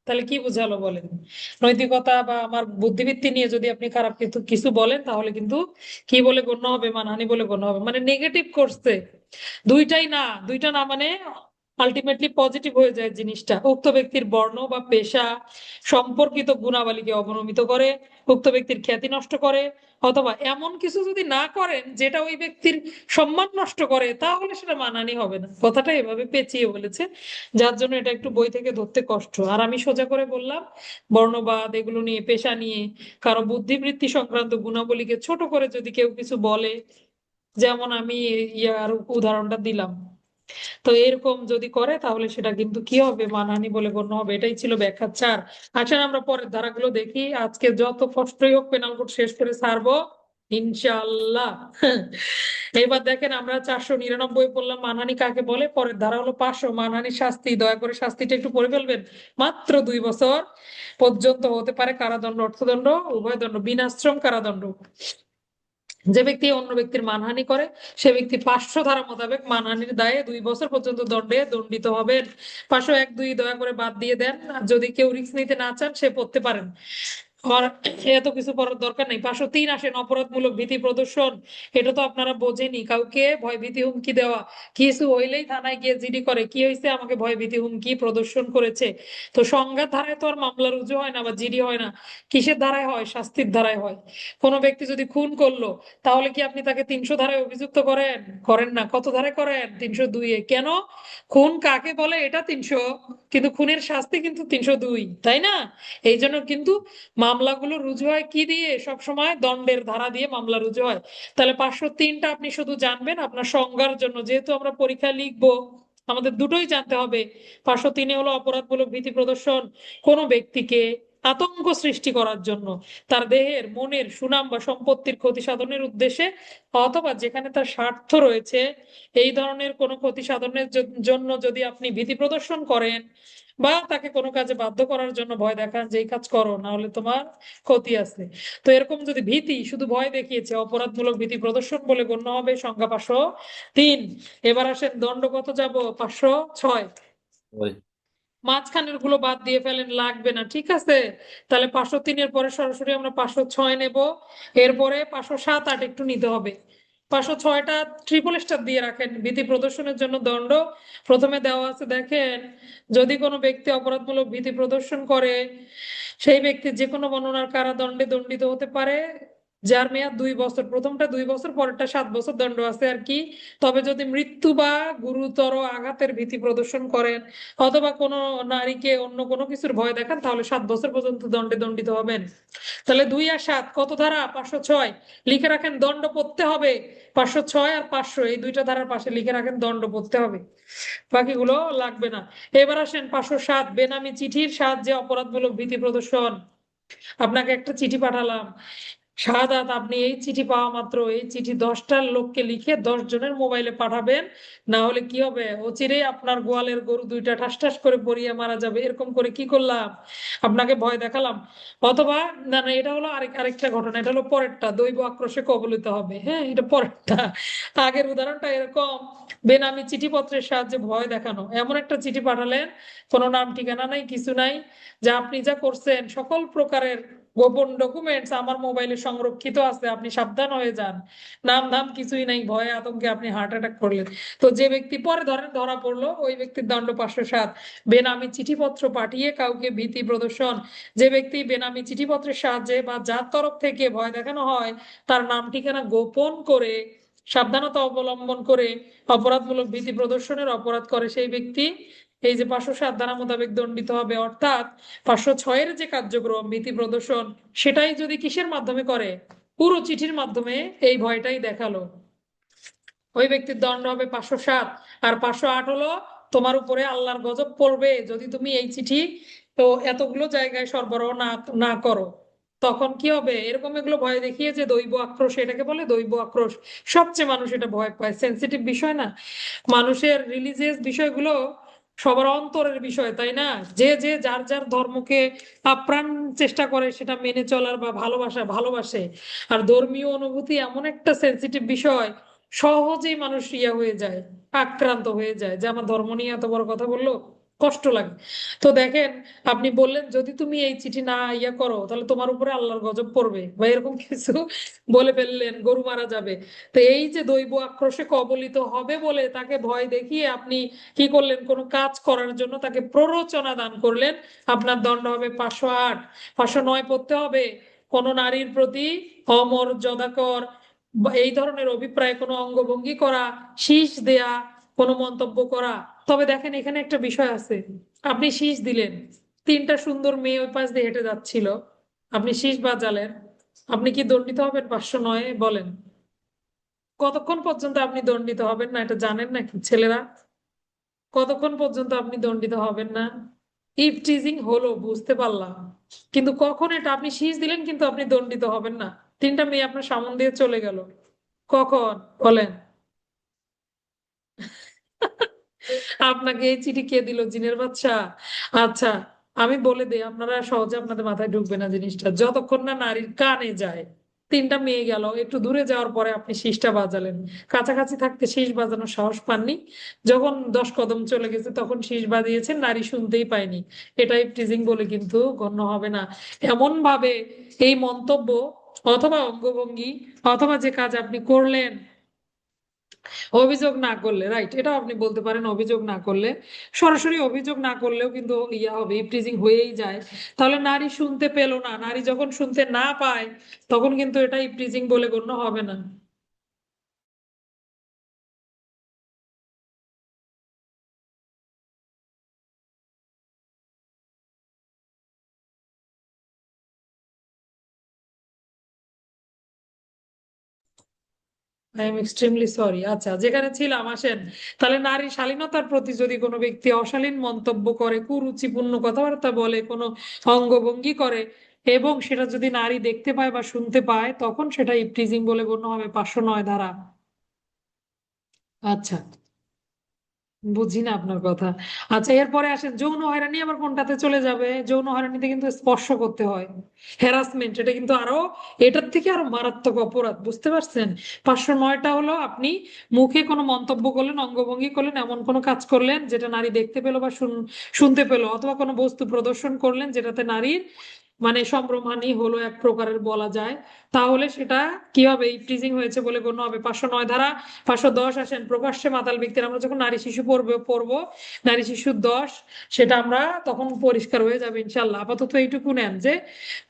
[SPEAKER 1] তাহলে কি বুঝালো বলেন? নৈতিকতা বা আমার বুদ্ধিবৃত্তি নিয়ে যদি আপনি খারাপ কিছু কিছু বলেন তাহলে কিন্তু কি বলে গণ্য হবে? মানহানি বলে গণ্য হবে। মানে নেগেটিভ করছে, দুইটাই না, দুইটা না মানে আলটিমেটলি পজিটিভ হয়ে যায় জিনিসটা। উক্ত ব্যক্তির বর্ণ বা পেশা সম্পর্কিত গুণাবলীকে অবনমিত করে, উক্ত ব্যক্তির খ্যাতি নষ্ট করে, অথবা এমন কিছু যদি না করেন যেটা ওই ব্যক্তির সম্মান নষ্ট করে, তাহলে সেটা মানহানি হবে না। কথাটা এভাবে পেঁচিয়ে বলেছে, যার জন্য এটা একটু বই থেকে ধরতে কষ্ট। আর আমি সোজা করে বললাম বর্ণবাদ এগুলো নিয়ে, পেশা নিয়ে, কারো বুদ্ধিবৃত্তি সংক্রান্ত গুণাবলীকে ছোট করে যদি কেউ কিছু বলে, যেমন আমি ইয়ার উদাহরণটা দিলাম, তো এরকম যদি করে তাহলে সেটা কিন্তু কি হবে? মানহানি বলে গণ্য হবে। এটাই ছিল ব্যাখ্যা 4। আসেন আমরা পরের ধারাগুলো দেখি। আজকে যত কষ্টই হোক পেনাল কোড শেষ করে ছাড়বো ইনশাআল্লাহ। এবার দেখেন, আমরা 499 পড়লাম মানহানি কাকে বলে। পরের ধারা হলো 500, মানহানির শাস্তি। দয়া করে শাস্তিটা একটু পড়ে ফেলবেন। মাত্র 2 বছর পর্যন্ত হতে পারে কারাদণ্ড, অর্থদণ্ড, উভয় দণ্ড, বিনাশ্রম কারাদণ্ড। যে ব্যক্তি অন্য ব্যক্তির মানহানি করে সে ব্যক্তি 500 ধারা মোতাবেক মানহানির দায়ে 2 বছর পর্যন্ত দণ্ডে দণ্ডিত হবেন। 501, 2 দয়া করে বাদ দিয়ে দেন। আর যদি কেউ রিস্ক নিতে না চান সে পড়তে পারেন, আমার এত কিছু পড়ার দরকার নেই। 503 আসেন, অপরাধমূলক ভীতি প্রদর্শন। এটা তো আপনারা বোঝেনি, কাউকে ভয় ভীতি হুমকি দেওয়া। কিছু হইলেই থানায় গিয়ে জিডি করে, কি হয়েছে, আমাকে ভয় ভীতি হুমকি প্রদর্শন করেছে। তো সংঘাত ধারায় তো আর মামলা রুজু হয় না বা জিডি হয় না। কিসের ধারায় হয়? শাস্তির ধারায় হয়। কোনো ব্যক্তি যদি খুন করলো তাহলে কি আপনি তাকে 300 ধারায় অভিযুক্ত করেন? করেন না। কত ধারায় করেন? 302-এ। কেন? খুন কাকে বলে এটা 300, কিন্তু খুনের শাস্তি কিন্তু 302, তাই না? এই জন্য কিন্তু মামলাগুলো রুজু হয় কি দিয়ে? সব সময় দণ্ডের ধারা দিয়ে মামলা রুজু হয়। তাহলে 503টা আপনি শুধু জানবেন আপনার সংজ্ঞার জন্য, যেহেতু আমরা পরীক্ষা লিখবো আমাদের দুটোই জানতে হবে। 503-এ হলো অপরাধমূলক ভীতি প্রদর্শন, কোনো ব্যক্তিকে আতঙ্ক সৃষ্টি করার জন্য, তার দেহের, মনের, সুনাম বা সম্পত্তির ক্ষতি সাধনের উদ্দেশ্যে, অথবা যেখানে তার স্বার্থ রয়েছে এই ধরনের কোনো ক্ষতি সাধনের জন্য যদি আপনি ভীতি প্রদর্শন করেন বা তাকে কোনো কাজে বাধ্য করার জন্য ভয় দেখান যে এই কাজ করো না হলে তোমার ক্ষতি আছে। তো এরকম যদি ভীতি, শুধু ভয় দেখিয়েছে, অপরাধমূলক ভীতি প্রদর্শন বলে গণ্য হবে। সংখ্যা 503। এবার আসেন দণ্ড কত যাব? 506।
[SPEAKER 4] ওই
[SPEAKER 1] মাঝখানের গুলো বাদ দিয়ে ফেলেন, লাগবে না, ঠিক আছে? তাহলে 503-এর পরে সরাসরি আমরা 506 নেব। এরপরে 507, 8 একটু নিতে হবে। 506টা ট্রিপল স্টার দিয়ে রাখেন। ভীতি প্রদর্শনের জন্য দণ্ড প্রথমে দেওয়া আছে, দেখেন, যদি কোনো ব্যক্তি অপরাধমূলক ভীতি প্রদর্শন করে সেই ব্যক্তি যে কোনো বর্ণনার কারাদণ্ডে দণ্ডিত হতে পারে, যার মেয়াদ 2 বছর। প্রথমটা 2 বছর, পরেরটা 7 বছর দণ্ড আছে আর কি। তবে যদি মৃত্যু বা গুরুতর আঘাতের ভীতি প্রদর্শন করেন অথবা কোনো নারীকে অন্য কোনো কিছুর ভয় দেখান, তাহলে 7 বছর পর্যন্ত দণ্ডে দণ্ডিত হবেন। তাহলে 2 আর 7 কত ধারা? 506 লিখে রাখেন, দণ্ড পড়তে হবে। 506 আর 500 এই দুইটা ধারার পাশে লিখে রাখেন, দণ্ড পড়তে হবে, বাকিগুলো লাগবে না। এবার আসেন 507, বেনামি চিঠির সাহায্যে অপরাধমূলক ভীতি প্রদর্শন। আপনাকে একটা চিঠি পাঠালাম, শাহাদাত, আপনি এই চিঠি পাওয়া মাত্র এই চিঠি 10টা লোককে লিখে 10 জনের মোবাইলে পাঠাবেন, না হলে কি হবে, অচিরেই আপনার গোয়ালের গরু 2টা ঠাস ঠাস করে পড়িয়ে মারা যাবে। এরকম করে কি করলাম? আপনাকে ভয় দেখালাম। অথবা না না, এটা হলো আরেকটা ঘটনা, এটা হলো পরেরটা, দৈব আক্রোশে কবলিত হবে। হ্যাঁ, এটা পরেরটা। আগের উদাহরণটা এরকম, বেনামি চিঠিপত্রের সাহায্যে ভয় দেখানো। এমন একটা চিঠি পাঠালেন, কোনো নাম ঠিকানা নাই, কিছু নাই, যা আপনি যা করছেন সকল প্রকারের গোপন ডকুমেন্টস আমার মোবাইলে সংরক্ষিত আছে, আপনি সাবধান হয়ে যান। নাম ধাম কিছুই নাই, ভয়ে আতঙ্কে আপনি হার্ট অ্যাটাক করলেন। তো যে ব্যক্তি পরে ধরা পড়লো, ওই ব্যক্তির দণ্ড 507। বেনামি চিঠিপত্র পাঠিয়ে কাউকে ভীতি প্রদর্শন, যে ব্যক্তি বেনামি চিঠিপত্রের সাহায্যে বা যার তরফ থেকে ভয় দেখানো হয় তার নাম ঠিকানা গোপন করে সাবধানতা অবলম্বন করে অপরাধমূলক ভীতি প্রদর্শনের অপরাধ করে, সেই ব্যক্তি এই যে 507 ধারা মোতাবেক দণ্ডিত হবে। অর্থাৎ 506-এর যে কার্যক্রম ভীতি প্রদর্শন, সেটাই যদি কিসের মাধ্যমে করে? পুরো চিঠির মাধ্যমে এই ভয়টাই দেখালো, ওই ব্যক্তির দণ্ড হবে 507। আর 508 হলো, তোমার উপরে আল্লাহর গজব পড়বে যদি তুমি এই চিঠি তো এতগুলো জায়গায় সরবরাহ না করো। তখন কি হবে? এরকম এগুলো ভয় দেখিয়ে যে দৈব আক্রোশ, এটাকে বলে দৈব আক্রোশ। সবচেয়ে মানুষ এটা ভয় পায়, সেন্সিটিভ বিষয় না, মানুষের রিলিজিয়াস বিষয়গুলো সবার অন্তরের বিষয়, তাই না? যে যে যার যার ধর্মকে আপ্রাণ চেষ্টা করে সেটা মেনে চলার বা ভালোবাসে। আর ধর্মীয় অনুভূতি এমন একটা সেন্সিটিভ বিষয়, সহজেই মানুষ হয়ে যায়, আক্রান্ত হয়ে যায়, যে আমার ধর্ম নিয়ে এত বড় কথা বললো, কষ্ট লাগে। তো দেখেন, আপনি বললেন যদি তুমি এই চিঠি না করো তাহলে তোমার উপরে আল্লাহর গজব পড়বে বা এরকম কিছু বলে ফেললেন, গরু মারা যাবে। তো এই যে দৈব আক্রোশে কবলিত হবে বলে তাকে ভয় দেখিয়ে আপনি কি করলেন? কোনো কাজ করার জন্য তাকে প্ররোচনা দান করলেন, আপনার দণ্ড হবে 508। 509 পড়তে হবে, কোন নারীর প্রতি অমর্যাদাকর এই ধরনের অভিপ্রায় কোনো অঙ্গভঙ্গি করা, শীষ দেয়া, কোনো মন্তব্য করা। তবে দেখেন, এখানে একটা বিষয় আছে, আপনি শীষ দিলেন, 3টা সুন্দর মেয়ে ওই পাশ দিয়ে হেঁটে যাচ্ছিল, আপনি শীষ বাজালেন, আপনি কি দণ্ডিত হবেন 509? বলেন, কতক্ষণ পর্যন্ত আপনি দণ্ডিত হবেন না এটা জানেন নাকি ছেলেরা? কতক্ষণ পর্যন্ত আপনি দণ্ডিত হবেন না? ইভটিজিং হলো, বুঝতে পারলাম, কিন্তু কখন এটা? আপনি শীষ দিলেন কিন্তু আপনি দণ্ডিত হবেন না, 3টা মেয়ে আপনার সামনে দিয়ে চলে গেল, কখন? বলেন। আপনাকে এই চিঠি কে দিল? জিনের বাচ্চা? আচ্ছা, আমি বলে দিই, আপনারা সহজে আপনাদের মাথায় ঢুকবে না জিনিসটা, যতক্ষণ না নারীর কানে যায়। 3টা মেয়ে গেল, একটু দূরে যাওয়ার পরে আপনি শীষটা বাজালেন, কাছাকাছি থাকতে শীষ বাজানোর সাহস পাননি, যখন 10 কদম চলে গেছে তখন শীষ বাজিয়েছেন, নারী শুনতেই পায়নি, এটাই টিজিং বলে কিন্তু গণ্য হবে না। এমন ভাবে এই মন্তব্য অথবা অঙ্গভঙ্গি অথবা যে কাজ আপনি করলেন, অভিযোগ না করলে, রাইট, এটা আপনি বলতে পারেন, অভিযোগ না করলে, সরাসরি অভিযোগ না করলেও কিন্তু হবে, ইপটিজিং হয়েই যায়। তাহলে নারী শুনতে পেল না, নারী যখন শুনতে না পায় তখন কিন্তু এটা ইপটিজিং বলে গণ্য হবে না। I am extremely sorry. আচ্ছা, যেখানে ছিলাম আসেন। তাহলে নারী শালীনতার প্রতি যদি কোনো ব্যক্তি অশালীন মন্তব্য করে, কুরুচিপূর্ণ কথাবার্তা বলে, কোনো অঙ্গভঙ্গি করে এবং সেটা যদি নারী দেখতে পায় বা শুনতে পায়, তখন সেটা ইপটিজিং বলে গণ্য হবে, 509 ধারা। আচ্ছা, বুঝি না আপনার কথা। আচ্ছা, এরপরে আসেন যৌন হয়রানি, আবার কোনটাতে চলে যাবে? যৌন হয়রানিতে কিন্তু স্পর্শ করতে হয়, হ্যারাসমেন্ট, এটা কিন্তু আরো, এটার থেকে আরো মারাত্মক অপরাধ, বুঝতে পারছেন? 509টা হলো আপনি মুখে কোনো মন্তব্য করলেন, অঙ্গভঙ্গি করলেন, এমন কোনো কাজ করলেন যেটা নারী দেখতে পেলো বা শুনতে পেলো, অথবা কোনো বস্তু প্রদর্শন করলেন যেটাতে নারীর মানে সম্ভ্রমহানি হলো এক প্রকারের বলা যায়, তাহলে সেটা কি হবে? ইফটিজিং হয়েছে বলে গণ্য হবে। 509 ধারা 510 আসেন, প্রকাশ্যে মাতাল ব্যক্তির, আমরা যখন নারী শিশু পড়বো নারী শিশু 10, সেটা আমরা তখন পরিষ্কার হয়ে যাবে ইনশাল্লাহ। আপাতত এইটুকু নেন যে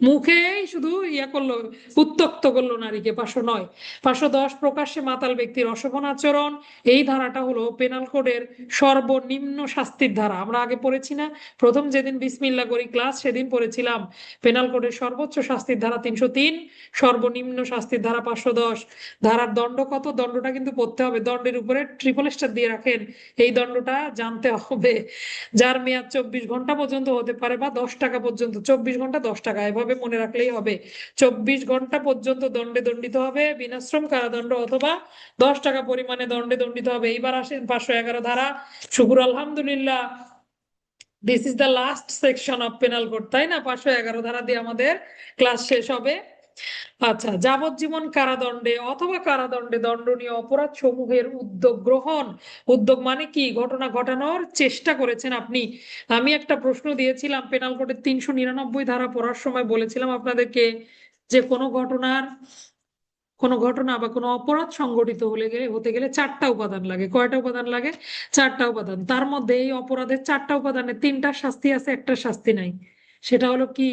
[SPEAKER 1] মুখেই শুধু ইয়া করলো, উত্ত্যক্ত করলো নারীকে। 509 510 প্রকাশ্যে মাতাল ব্যক্তির অশোভন আচরণ, এই ধারাটা হলো পেনাল কোডের সর্বনিম্ন শাস্তির ধারা। আমরা আগে পড়েছি না, প্রথম যেদিন বিসমিল্লাহ করি ক্লাস সেদিন পড়েছিলাম পেনাল কোডের সর্বোচ্চ শাস্তির ধারা 303, সর্বনিম্ন শাস্তির ধারা 510। ধারার দণ্ড কত? দণ্ডটা কিন্তু পড়তে হবে, দণ্ডের উপরে ট্রিপল স্টার দিয়ে রাখেন, এই দণ্ডটা জানতে হবে। যার মেয়াদ 24 ঘন্টা পর্যন্ত হতে পারে বা 10 টাকা পর্যন্ত, 24 ঘন্টা 10 টাকা, এভাবে মনে রাখলেই হবে। 24 ঘন্টা পর্যন্ত দণ্ডে দণ্ডিত হবে, বিনাশ্রম কারাদণ্ড অথবা 10 টাকা পরিমাণে দণ্ডে দণ্ডিত হবে। এইবার আসেন 511 ধারা। শুকুর আলহামদুলিল্লাহ, this is the last section of penal code, তাই না? 511 ধারা দিয়ে আমাদের ক্লাস শেষ হবে। আচ্ছা, যাবজ্জীবন কারাদণ্ডে অথবা কারাদণ্ডে দণ্ডনীয় অপরাধ সমূহের উদ্যোগ গ্রহণ। উদ্যোগ মানে কি? ঘটনা ঘটানোর চেষ্টা করেছেন আপনি। আমি একটা প্রশ্ন দিয়েছিলাম পেনাল কোডের 399 ধারা পড়ার সময়, বলেছিলাম আপনাদেরকে যে কোনো ঘটনা বা কোনো অপরাধ সংগঠিত হতে গেলে 4টা উপাদান লাগে। কয়টা উপাদান লাগে? 4টা উপাদান। তার মধ্যে এই অপরাধের 4টা উপাদানে 3টা শাস্তি আছে, একটা শাস্তি নাই। সেটা হলো কি?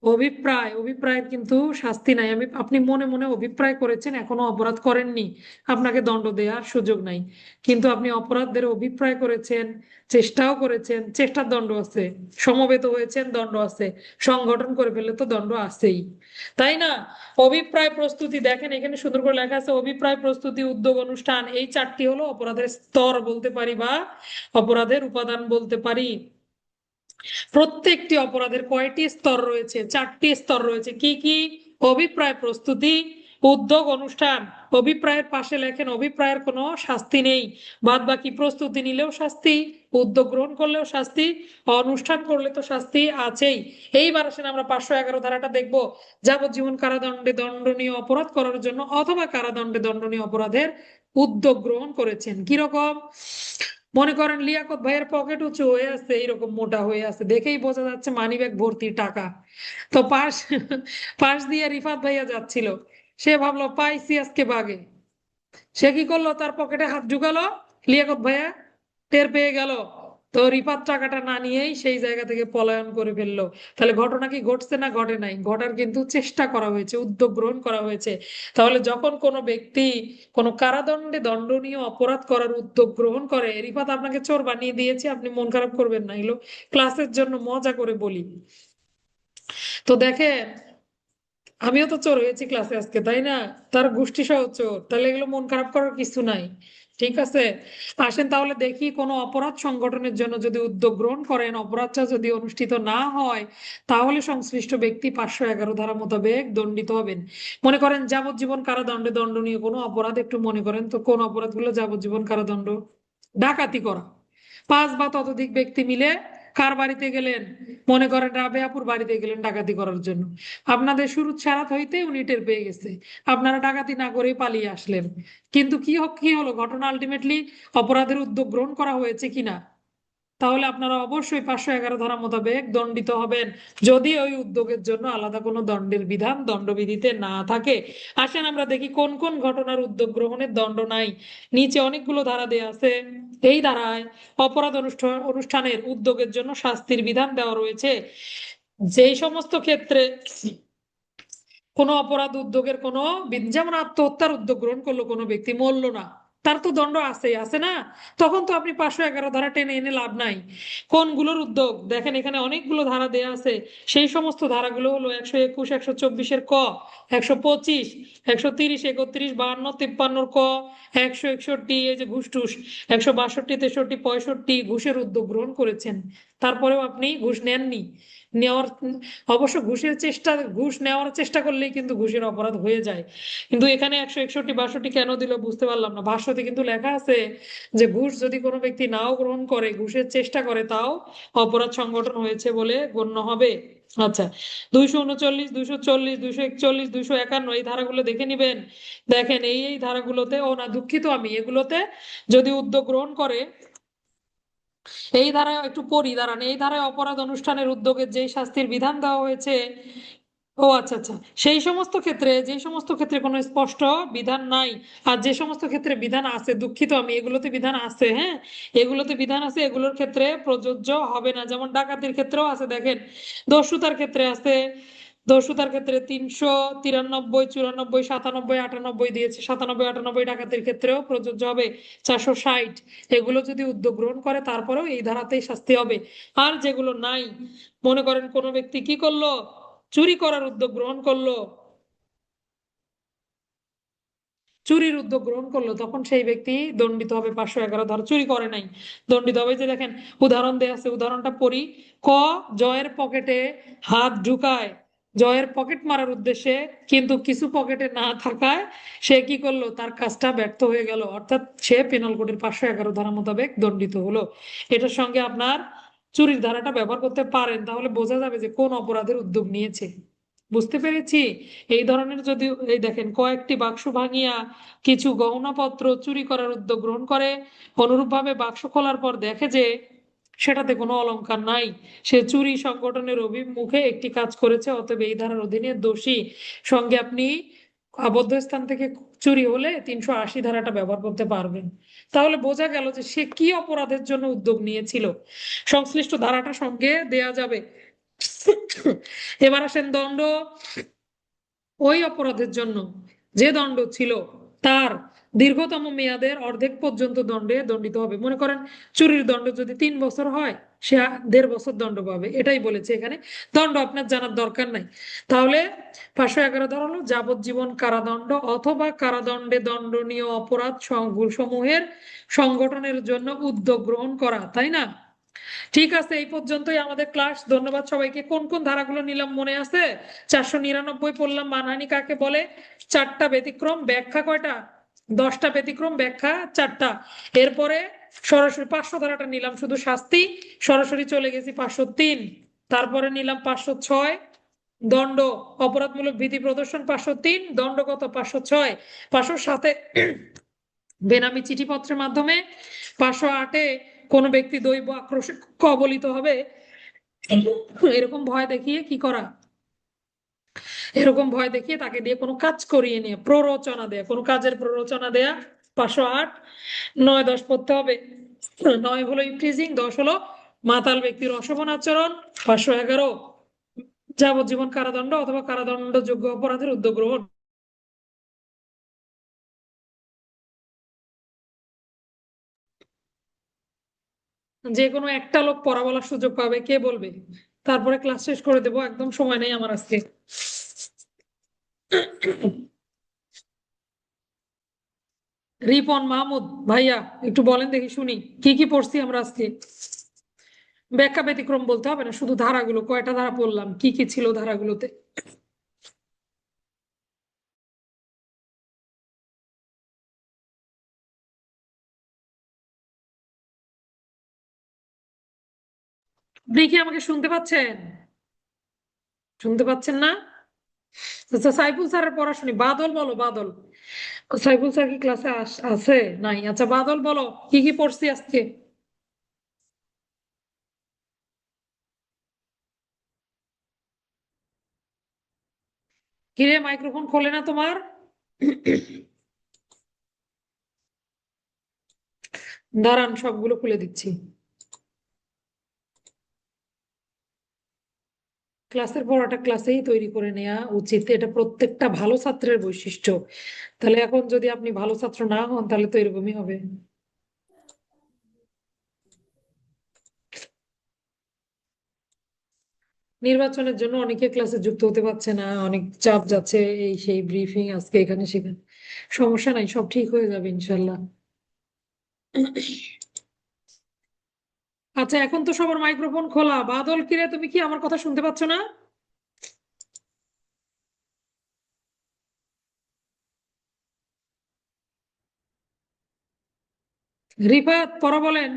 [SPEAKER 1] অভিপ্রায়। অভিপ্রায়ের কিন্তু শাস্তি নাই। আপনি মনে মনে অভিপ্রায় করেছেন, এখনো অপরাধ করেননি, আপনাকে দণ্ড দেওয়ার সুযোগ নাই। কিন্তু আপনি অপরাধের অভিপ্রায় করেছেন, চেষ্টাও করেছেন, চেষ্টার দণ্ড আছে। সমবেত হয়েছেন, দণ্ড আছে। সংগঠন করে ফেললে তো দণ্ড আছেই, তাই না? অভিপ্রায় প্রস্তুতি, দেখেন এখানে সুন্দর করে লেখা আছে, অভিপ্রায় প্রস্তুতি, উদ্যোগ, অনুষ্ঠান, এই 4টি হলো অপরাধের স্তর বলতে পারি বা অপরাধের উপাদান বলতে পারি। প্রত্যেকটি অপরাধের কয়টি স্তর রয়েছে? 4টি স্তর রয়েছে। কি কি? অভিপ্রায় প্রস্তুতি, উদ্যোগ, অনুষ্ঠান। অভিপ্রায়ের পাশে লেখেন অভিপ্রায়ের কোনো শাস্তি নেই, বাদ বাকি প্রস্তুতি নিলেও শাস্তি, উদ্যোগ গ্রহণ করলেও শাস্তি, অনুষ্ঠান করলে তো শাস্তি আছেই। এইবার আসেন আমরা 511 ধারাটা দেখবো। যাবজ্জীবন কারাদণ্ডে দণ্ডনীয় অপরাধ করার জন্য অথবা কারাদণ্ডে দণ্ডনীয় অপরাধের উদ্যোগ গ্রহণ করেছেন। কিরকম? মনে করেন লিয়াকত ভাইয়ের পকেট উঁচু হয়ে আছে, এইরকম মোটা হয়ে আছে, দেখেই বোঝা যাচ্ছে মানিব্যাগ ভর্তি টাকা। তো পাশ দিয়ে রিফাত ভাইয়া যাচ্ছিল, সে ভাবলো পাইছি আজকে বাগে। সে কি করলো? তার পকেটে হাত ঢুকালো, লিয়াকত ভাইয়া টের পেয়ে গেল, তো রিফাত টাকাটা না নিয়েই সেই জায়গা থেকে পলায়ন করে ফেললো। তাহলে ঘটনা কি ঘটছে না ঘটে নাই? ঘটার কিন্তু চেষ্টা করা হয়েছে, উদ্যোগ গ্রহণ করা হয়েছে। তাহলে যখন কোনো ব্যক্তি কোনো কারাদণ্ডে দণ্ডনীয় অপরাধ করার উদ্যোগ গ্রহণ করে, রিফাত আপনাকে চোর বানিয়ে দিয়েছে, আপনি মন খারাপ করবেন না, এগুলো ক্লাসের জন্য মজা করে বলি। তো দেখেন, আমিও তো চোর হয়েছি ক্লাসে আজকে, তাই না? তার গোষ্ঠী সহ চোর, তাহলে এগুলো মন খারাপ করার কিছু নাই। ঠিক আছে, আসেন তাহলে দেখি, কোনো অপরাধ সংগঠনের জন্য যদি উদ্যোগ গ্রহণ করেন, অপরাধটা যদি অনুষ্ঠিত না হয়, তাহলে সংশ্লিষ্ট ব্যক্তি 511 ধারা মোতাবেক দণ্ডিত হবেন। মনে করেন যাবজ্জীবন কারাদণ্ডে দণ্ডনীয় কোনো অপরাধ, একটু মনে করেন তো কোন অপরাধগুলো যাবজ্জীবন কারাদণ্ড? ডাকাতি করা, 5 বা ততোধিক ব্যক্তি মিলে কার বাড়িতে গেলেন? মনে করেন রাবেয়াপুর বাড়িতে গেলেন ডাকাতি করার জন্য, আপনাদের শুরু ছাড়াত হইতে উনি টের পেয়ে গেছে, আপনারা ডাকাতি না করে পালিয়ে আসলেন। কিন্তু কি হলো? ঘটনা আলটিমেটলি অপরাধের উদ্যোগ গ্রহণ করা হয়েছে কিনা? তাহলে আপনারা অবশ্যই 511 ধারা মোতাবেক দণ্ডিত হবেন, যদি ওই উদ্যোগের জন্য আলাদা কোনো দণ্ডের বিধান দণ্ডবিধিতে না থাকে। আসেন আমরা দেখি কোন কোন ঘটনার উদ্যোগ গ্রহণের দণ্ড নাই। নিচে অনেকগুলো ধারা দেয়া আছে। এই ধারায় অপরাধ অনুষ্ঠানের উদ্যোগের জন্য শাস্তির বিধান দেওয়া রয়েছে। যেই সমস্ত ক্ষেত্রে কোনো অপরাধ উদ্যোগের কোনো যেমন আত্মহত্যার উদ্যোগ গ্রহণ করলো কোনো ব্যক্তি, মরল না, তার তো দণ্ড আছে না? তখন তো আপনি 511 ধারা টেনে এনে লাভ নাই। কোনগুলোর উদ্যোগ? দেখেন এখানে অনেকগুলো ধারা দেয়া আছে। সেই সমস্ত ধারাগুলো হলো 121, 124 ক, 125, 130, 31, 52, 53 ক, 161, এই যে ঘুষ টুস, 162, 63, 65 ঘুষের উদ্যোগ গ্রহণ করেছেন, তারপরেও আপনি ঘুষ নেননি। নেওয়ার অবশ্য ঘুষ নেওয়ার চেষ্টা করলেই কিন্তু ঘুষের অপরাধ হয়ে যায়। কিন্তু এখানে 161, 62 কেন দিল বুঝতে পারলাম না। ভাষ্যতে কিন্তু লেখা আছে যে ঘুষ যদি কোনো ব্যক্তি নাও গ্রহণ করে, ঘুষের চেষ্টা করে, তাও অপরাধ সংগঠন হয়েছে বলে গণ্য হবে। আচ্ছা, 239, 240, 241, 251 এই ধারাগুলো দেখে নিবেন। দেখেন এই ধারাগুলোতে, ও না দুঃখিত, আমি এগুলোতে যদি উদ্যোগ গ্রহণ করে এই ধারায় একটু পড়ি, দাঁড়ান। এই ধারায় অপরাধ অনুষ্ঠানের উদ্যোগে যে শাস্তির বিধান দেওয়া হয়েছে, ও আচ্ছা আচ্ছা, সেই সমস্ত ক্ষেত্রে, যে সমস্ত ক্ষেত্রে কোনো স্পষ্ট বিধান নাই, আর যে সমস্ত ক্ষেত্রে বিধান আছে, দুঃখিত আমি, এগুলোতে বিধান আছে, হ্যাঁ, এগুলোতে বিধান আছে, এগুলোর ক্ষেত্রে প্রযোজ্য হবে না। যেমন ডাকাতির ক্ষেত্রেও আছে, দেখেন, দস্যুতার ক্ষেত্রে আছে, দস্যুতার ক্ষেত্রে 393, 94, 97, 98 দিয়েছে, 97, 98 ডাকাতির ক্ষেত্রেও প্রযোজ্য হবে। 460 এগুলো যদি উদ্যোগ গ্রহণ করে তারপরেও এই ধারাতেই শাস্তি হবে। আর যেগুলো নাই, মনে করেন কোনো ব্যক্তি কি করলো, চুরি করার উদ্যোগ গ্রহণ করলো, চুরির উদ্যোগ গ্রহণ করলো, তখন সেই ব্যক্তি দণ্ডিত হবে 511 ধারা। চুরি করে নাই, দণ্ডিত হবে। এই যে দেখেন, উদাহরণ দেয়া আছে, উদাহরণটা পড়ি। ক, জয়ের পকেটে হাত ঢুকায় জয়ের পকেট মারার উদ্দেশ্যে, কিন্তু কিছু পকেটে না থাকায় সে কি করলো, তার কাজটা ব্যর্থ হয়ে গেল, অর্থাৎ সে পেনাল কোডের 511 ধারা মোতাবেক দণ্ডিত হলো। এটার সঙ্গে আপনার চুরির ধারাটা ব্যবহার করতে পারেন, তাহলে বোঝা যাবে যে কোন অপরাধের উদ্যোগ নিয়েছে। বুঝতে পেরেছি? এই ধরনের যদি, এই দেখেন, কয়েকটি বাক্স ভাঙিয়া কিছু গহনাপত্র চুরি করার উদ্যোগ গ্রহণ করে, অনুরূপভাবে বাক্স খোলার পর দেখে যে সেটাতে কোনো অলংকার নাই, সে চুরি সংগঠনের অভিমুখে একটি কাজ করেছে, অতএব এই ধারার অধীনে দোষী। সঙ্গে আপনি আবদ্ধ স্থান থেকে চুরি হলে 380 ধারাটা ব্যবহার করতে পারবেন। তাহলে বোঝা গেল যে সে কি অপরাধের জন্য উদ্যোগ নিয়েছিল, সংশ্লিষ্ট ধারাটা সঙ্গে দেয়া যাবে। এবার আসেন দণ্ড। ওই অপরাধের জন্য যে দণ্ড ছিল তার দীর্ঘতম মেয়াদের অর্ধেক পর্যন্ত দণ্ডে দণ্ডিত হবে। মনে করেন চুরির দণ্ড যদি 3 বছর হয়, সে 1.5 বছর দণ্ড পাবে, এটাই বলেছে এখানে। দণ্ড আপনার জানার দরকার নাই। তাহলে 511 ধারা হলো যাবজ্জীবন কারাদণ্ড অথবা কারাদণ্ডে দণ্ডনীয় অপরাধ সমূহের সংগঠনের জন্য উদ্যোগ গ্রহণ করা, তাই না? ঠিক আছে, এই পর্যন্তই আমাদের ক্লাস। ধন্যবাদ সবাইকে। কোন কোন ধারাগুলো নিলাম মনে আছে? 499 পড়লাম, মানহানি কাকে বলে, 4টা ব্যতিক্রম, ব্যাখ্যা কয়টা, 10টা ব্যতিক্রম, ব্যাখ্যা 4টা। এরপরে সরাসরি 500 ধারাটা নিলাম, শুধু শাস্তি, সরাসরি চলে গেছি 503। তারপরে নিলাম 506, দণ্ড, অপরাধমূলক ভীতি প্রদর্শন 503, দণ্ড কত, 506। 507-এ বেনামি চিঠিপত্রের মাধ্যমে, 508-এ কোনো ব্যক্তি দৈব আক্রোশে কবলিত হবে এরকম ভয় দেখিয়ে কি করা, এরকম ভয় দেখিয়ে তাকে দিয়ে কোনো কাজ করিয়ে নিয়ে প্ররোচনা দেয়া, কোনো কাজের প্ররোচনা দেয়া 508। 9, 10 পড়তে হবে। 9 হলো ইফটিজিং, 10 হলো মাতাল ব্যক্তির অশোভন আচরণ, 511 যাবজ্জীবন কারাদণ্ড অথবা কারাদণ্ডযোগ্য অপরাধের উদ্যোগ গ্রহণ। যে কোনো একটা লোক পড়া বলার সুযোগ পাবে, কে বলবে? তারপরে ক্লাস শেষ করে দেবো, একদম সময় নেই আমার আজকে। রিপন মাহমুদ ভাইয়া, একটু বলেন দেখি শুনি, কি কি পড়ছি আমরা আজকে। ব্যাখ্যা ব্যতিক্রম বলতে হবে না, শুধু ধারাগুলো, কয়টা ধারা পড়লাম, কি কি ছিল ধারাগুলোতে। দেখি আমাকে শুনতে পাচ্ছেন? শুনতে পাচ্ছেন না? আচ্ছা, সাইফুল স্যারের পড়া শুনি। বাদল বলো, বাদল। সাইফুল স্যার কি ক্লাসে আছে? নাই। আচ্ছা, বাদল বলো, কি কি পড়ছি আজকে। কিরে, মাইক্রোফোন খোলে না তোমার? দাঁড়ান, সবগুলো খুলে দিচ্ছি। ক্লাসের পড়াটা ক্লাসেই তৈরি করে নেওয়া উচিত, এটা প্রত্যেকটা ভালো ছাত্রের বৈশিষ্ট্য। তাহলে এখন যদি আপনি ভালো ছাত্র না হন, তাহলে তো এরকমই হবে। নির্বাচনের জন্য অনেকে ক্লাসে যুক্ত হতে পারছে না, অনেক চাপ যাচ্ছে, এই সেই ব্রিফিং আজকে এখানে সেখানে। সমস্যা নাই, সব ঠিক হয়ে যাবে ইনশাল্লাহ। আচ্ছা, এখন তো সবার মাইক্রোফোন খোলা। বাদল, কিরে, তুমি কি আমার কথা শুনতে পাচ্ছ না? রিফাত, পড়া বলেন।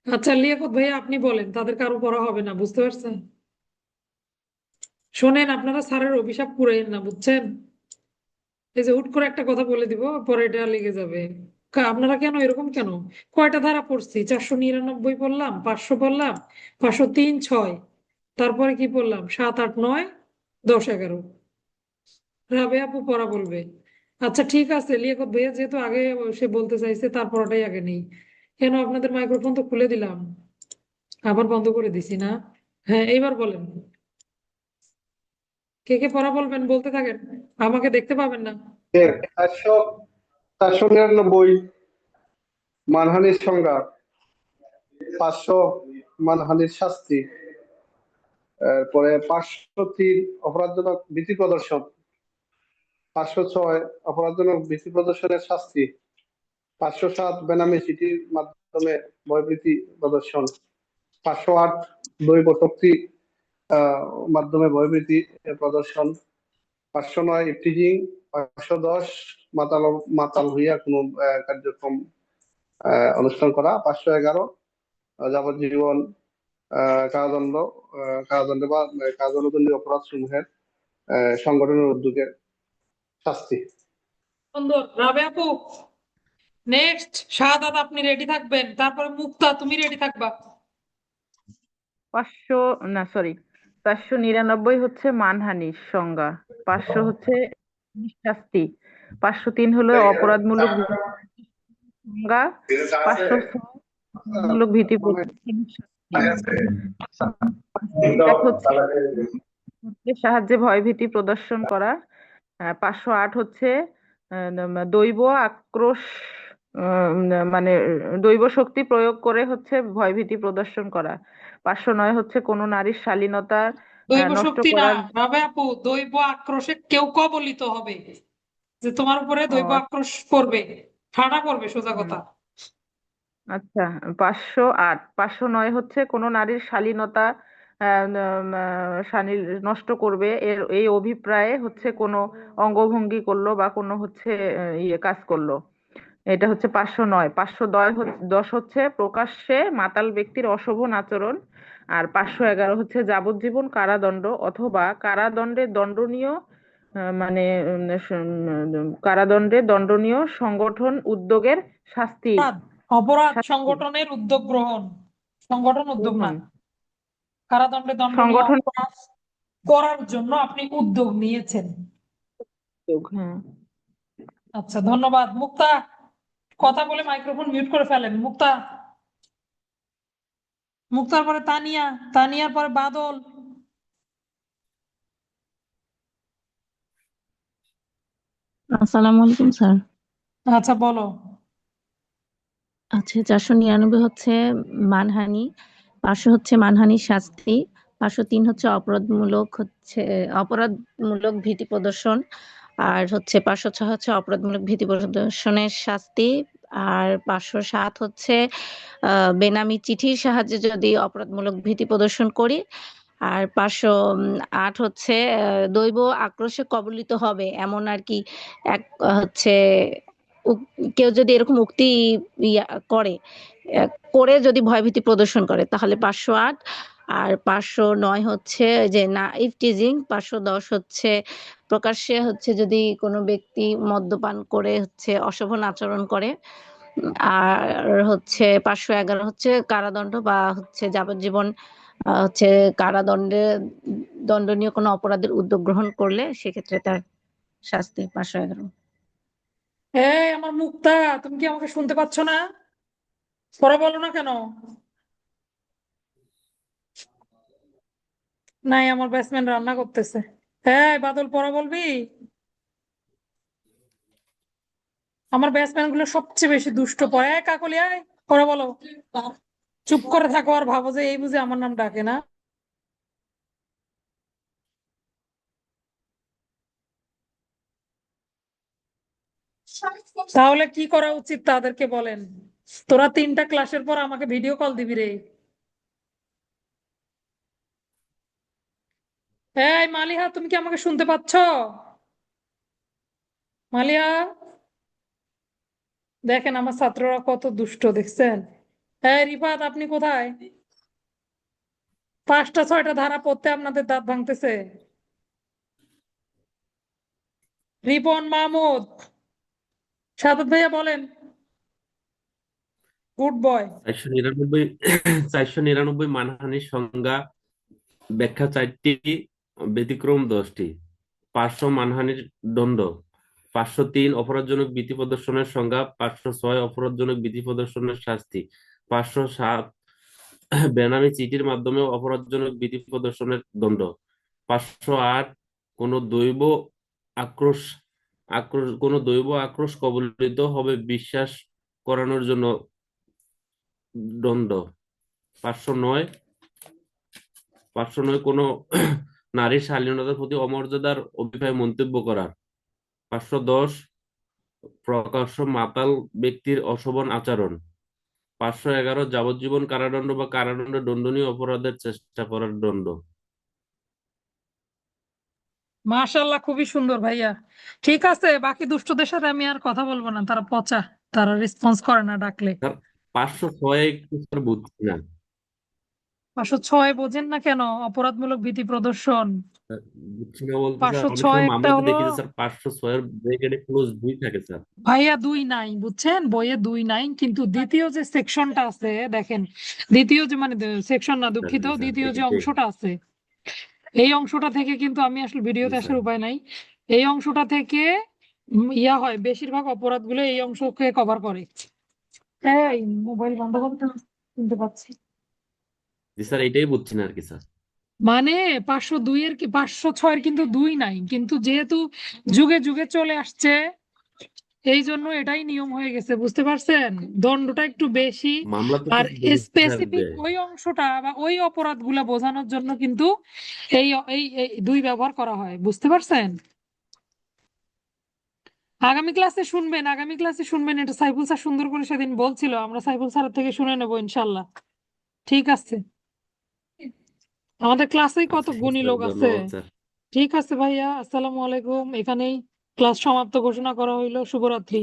[SPEAKER 1] আচ্ছা, লিয়াকত ভাইয়া আপনি বলেন, তাদের কারো পড়া হবে না, বুঝতে পারছেন? শোনেন, আপনারা স্যারের অভিশাপ পুরাইন না, বুঝছেন? এই যে হুট করে একটা কথা বলে দিব, পরে এটা লেগে যাবে। আপনারা কেন এরকম কেন? কয়টা ধারা পড়ছি? 499 পড়লাম, 500 পড়লাম, 503, 6, তারপরে কি পড়লাম? 7, 8, 9, 10, 11। রাবে আপু পড়া বলবে। আচ্ছা ঠিক আছে, লিয়াকত ভাইয়া যেহেতু আগে সে বলতে চাইছে, তারপর ওটাই আগে নেই। কেন আপনাদের মাইক্রোফোন তো খুলে দিলাম, আবার বন্ধ করে দিছি না? হ্যাঁ, এইবার বলেন। কে কে পড়া বলবেন বলতে থাকেন, আমাকে দেখতে পাবেন না।
[SPEAKER 2] 499 মানহানির সংজ্ঞা, 500 মানহানির শাস্তি, এরপরে 503 অপরাধজনক ভীতি প্রদর্শন, 506 অপরাধজনক ভীতি প্রদর্শনের শাস্তি, 507 বেনামি চিঠির মাধ্যমে ভয়ভীতি প্রদর্শন, 508 দৈব শক্তি মাধ্যমে ভয়ভীতি প্রদর্শন, 509 ইফটিজিং, 510 মাতাল মাতাল হইয়া কোনো কার্যক্রম অনুষ্ঠান করা, 511 যাবজ্জীবন কারাদণ্ড, কারাদণ্ড বা কারাদণ্ডদণ্ডী অপরাধ সমূহের সংগঠনের উদ্যোগে শাস্তি।
[SPEAKER 1] সুন্দর। রাবে আপু নেক্সট। শাহাদাত আপনি রেডি থাকবেন, তারপরে মুক্তা তুমি রেডি থাকবা।
[SPEAKER 3] 500 না সরি 499 হচ্ছে মানহানির সংজ্ঞা, 500 হচ্ছে শাস্তি, 503 হলো অপরাধমূলক সংজ্ঞা, 506 অপরাধমূলক ভীতি প্রদর্শনের শাস্তি, এক হচ্ছে সাহায্যে ভয়ভীতি প্রদর্শন করা, 508 হচ্ছে দৈব আক্রোশ, মানে দৈব শক্তি প্রয়োগ করে হচ্ছে ভয়ভীতি প্রদর্শন করা, 509 হচ্ছে কোনো নারীর শালীনতা
[SPEAKER 1] দৈব
[SPEAKER 3] নষ্ট
[SPEAKER 1] শক্তি না
[SPEAKER 3] করার।
[SPEAKER 1] রাবে আপু, দৈব আক্রোশে কেউ কবলিত হবে, যে তোমার উপরে
[SPEAKER 3] ও
[SPEAKER 1] দৈব আক্রোশ করবে, ঠাড়া করবে, সোজা
[SPEAKER 3] হুম,
[SPEAKER 1] কথা।
[SPEAKER 3] আচ্ছা। 509 হচ্ছে কোনো নারীর শালীনতা শালীন নষ্ট করবে, এই অভিপ্রায়ে হচ্ছে কোনো অঙ্গভঙ্গি করলো বা কোনো হচ্ছে ইয়ে কাজ করলো, এটা হচ্ছে 509। 510 হচ্ছে প্রকাশ্যে মাতাল ব্যক্তির অশোভন আচরণ, আর 511 হচ্ছে যাবজ্জীবন কারাদণ্ড অথবা কারাদণ্ডে দণ্ডনীয় মানে কারাদণ্ডে দণ্ডনীয় সংগঠন উদ্যোগের শাস্তি।
[SPEAKER 1] অপরাধ, অপরাধ
[SPEAKER 3] শাস্তি
[SPEAKER 1] সংগঠনের উদ্যোগ গ্রহণ, সংগঠন উদ্যোগ না।
[SPEAKER 3] গ্রহণ
[SPEAKER 1] কারাদণ্ডে দণ্ডনীয়
[SPEAKER 3] সংগঠন
[SPEAKER 1] অপরাধ করার জন্য আপনি উদ্যোগ নিয়েছেন।
[SPEAKER 3] উদ্যোগ, হ্যাঁ।
[SPEAKER 1] আচ্ছা ধন্যবাদ। মুক্তা কথা বলে মাইক্রোফোন মিউট করে ফেলেন। মুক্তা, মুক্তার পরে তানিয়া, তানিয়ার পরে বাদল।
[SPEAKER 5] আসসালামু আলাইকুম স্যার।
[SPEAKER 1] আচ্ছা বলো।
[SPEAKER 5] আচ্ছা, 499 হচ্ছে মানহানি, 500 হচ্ছে মানহানির শাস্তি, 503 হচ্ছে অপরাধমূলক ভীতি প্রদর্শন, আর হচ্ছে 506 হচ্ছে অপরাধমূলক ভীতি প্রদর্শনের শাস্তি, আর 507 হচ্ছে বেনামি চিঠির সাহায্যে যদি অপরাধমূলক ভীতি প্রদর্শন করি, আর 508 হচ্ছে দৈব আক্রোশে কবলিত হবে এমন আর কি, এক হচ্ছে কেউ যদি এরকম উক্তি করে, করে যদি ভয়ভীতি প্রদর্শন করে, তাহলে 508। আর 509 হচ্ছে যে না ইফটিজিং, 510 হচ্ছে প্রকাশ্যে হচ্ছে যদি কোনো ব্যক্তি মদ্যপান করে হচ্ছে অশোভন আচরণ করে, আর হচ্ছে 511 হচ্ছে কারাদণ্ড বা হচ্ছে যাবজ্জীবন হচ্ছে কারাদণ্ডে দণ্ডনীয় কোনো অপরাধের উদ্যোগ গ্রহণ করলে সেক্ষেত্রে তার শাস্তি 511।
[SPEAKER 1] এই আমার মুক্তা, তুমি কি আমাকে শুনতে পাচ্ছ না? পরে বলো না কেন? নাই, আমার ব্যাটসম্যান রান্না করতেছে। হ্যাঁ বাদল পরে বলবি? আমার ব্যাটসম্যান গুলো সবচেয়ে বেশি দুষ্ট। পরে কাকলি আয় পরে বলো। চুপ করে থাকো আর ভাবো যে এই বুঝে আমার নাম ডাকে না। তাহলে কি করা উচিত তাদেরকে বলেন। তোরা 3টা ক্লাসের পর আমাকে ভিডিও কল দিবি রে। এই মালিহা, তুমি কি আমাকে শুনতে পাচ্ছ? মালিহা, দেখেন আমার ছাত্ররা কত দুষ্ট, দেখছেন? হ্যাঁ রিফাত, আপনি কোথায়? 5টা 6টা ধারা পড়তে আপনাদের দাঁত ভাঙতেছে। রিপন মাহমুদ, সাদত ভাইয়া বলেন। Good boy.
[SPEAKER 4] 499 মানহানির সংজ্ঞা ব্যাখ্যা 4টি, ব্যতিক্রম 10টি। 500 মানহানির দণ্ড। 503 অপরাধজনক ভীতি প্রদর্শনের সংজ্ঞা। 506 অপরাধজনক ভীতি প্রদর্শনের শাস্তি। 507 বেনামি চিঠির মাধ্যমে অপরাধজনক ভীতি প্রদর্শনের দণ্ড। 508 কোন দৈব আক্রোশ কবলিত হবে বিশ্বাস করানোর জন্য দণ্ড। 509 কোনো নারীর শালীনতার প্রতি অমর্যাদার অভিপ্রায় মন্তব্য করার। 510 প্রকাশ্য মাতাল ব্যক্তির অশোভন আচরণ। 511 যাবজ্জীবন কারাদণ্ড বা কারাদণ্ড দণ্ডনীয় অপরাধের চেষ্টা করার দণ্ড।
[SPEAKER 1] মাশাআল্লাহ, খুবই সুন্দর ভাইয়া। ঠিক আছে, বাকি দুষ্টদের সাথে আমি আর কথা বলবো না, তারা পচা, তারা রেসপন্স করে না ডাকলে।
[SPEAKER 4] স্যার 506 একটু স্যার বুঝছি না।
[SPEAKER 1] 506 বোঝেন না কেন? অপরাধমূলক ভীতি প্রদর্শন।
[SPEAKER 4] স্যার, বুঝছি না বলতে স্যার অনেক
[SPEAKER 1] 506
[SPEAKER 4] সময়
[SPEAKER 1] একটা
[SPEAKER 4] মামলাতে
[SPEAKER 1] হলো,
[SPEAKER 4] দেখি যে স্যার 506 এর ব্র্যাকেটে ক্লোজ 2 থাকে স্যার।
[SPEAKER 1] ভাইয়া 2 নাই, বুঝছেন, বইয়ে 2 নাই, কিন্তু দ্বিতীয় যে সেকশনটা আছে দেখেন, দ্বিতীয় যে মানে সেকশন না,
[SPEAKER 4] স্যার
[SPEAKER 1] দুঃখিত,
[SPEAKER 4] জি স্যার,
[SPEAKER 1] দ্বিতীয় যে
[SPEAKER 4] এটাই।
[SPEAKER 1] অংশটা আছে, এই অংশটা থেকে কিন্তু আমি আসলে
[SPEAKER 4] জি
[SPEAKER 1] ভিডিওতে
[SPEAKER 4] স্যার।
[SPEAKER 1] আসার উপায় নাই, এই অংশটা থেকে ইয়া হয়, বেশিরভাগ অপরাধগুলো এই অংশকে কভার করে। এই মোবাইল বন্ধ করতে, শুনতে পাচ্ছি।
[SPEAKER 4] জি স্যার, এটাই বুঝছি না আর কি স্যার।
[SPEAKER 1] মানে 502 এর কি 506 এর কিন্তু 2 নাই, কিন্তু যেহেতু যুগে যুগে চলে আসছে এই জন্য এটাই নিয়ম হয়ে গেছে, বুঝতে পারছেন, দণ্ডটা একটু বেশি।
[SPEAKER 4] মামলাতে
[SPEAKER 1] আর
[SPEAKER 4] স্যার দেখি স্যার
[SPEAKER 1] স্পেসিফিক
[SPEAKER 4] দেয়।
[SPEAKER 1] ওই অংশটা বা ওই অপরাধগুলা বোঝানোর জন্য কিন্তু এই এই এই 2 ব্যবহার করা হয়, বুঝতে পারছেন। আগামী ক্লাসে শুনবেন, আগামী ক্লাসে শুনবেন, এটা সাইফুল স্যার সুন্দর করে সেদিন বলছিল, আমরা সাইফুল স্যারের থেকে শুনে নেবো ইনশাল্লাহ। ঠিক আছে, আমাদের ক্লাসেই কত
[SPEAKER 4] আচ্ছা
[SPEAKER 1] গুণী
[SPEAKER 4] স্যার,
[SPEAKER 1] লোক আছে।
[SPEAKER 4] ধন্যবাদ স্যার।
[SPEAKER 1] ঠিক আছে ভাইয়া, আসসালামু আলাইকুম, এখানেই ক্লাস সমাপ্ত ঘোষণা করা হইলো, শুভরাত্রি।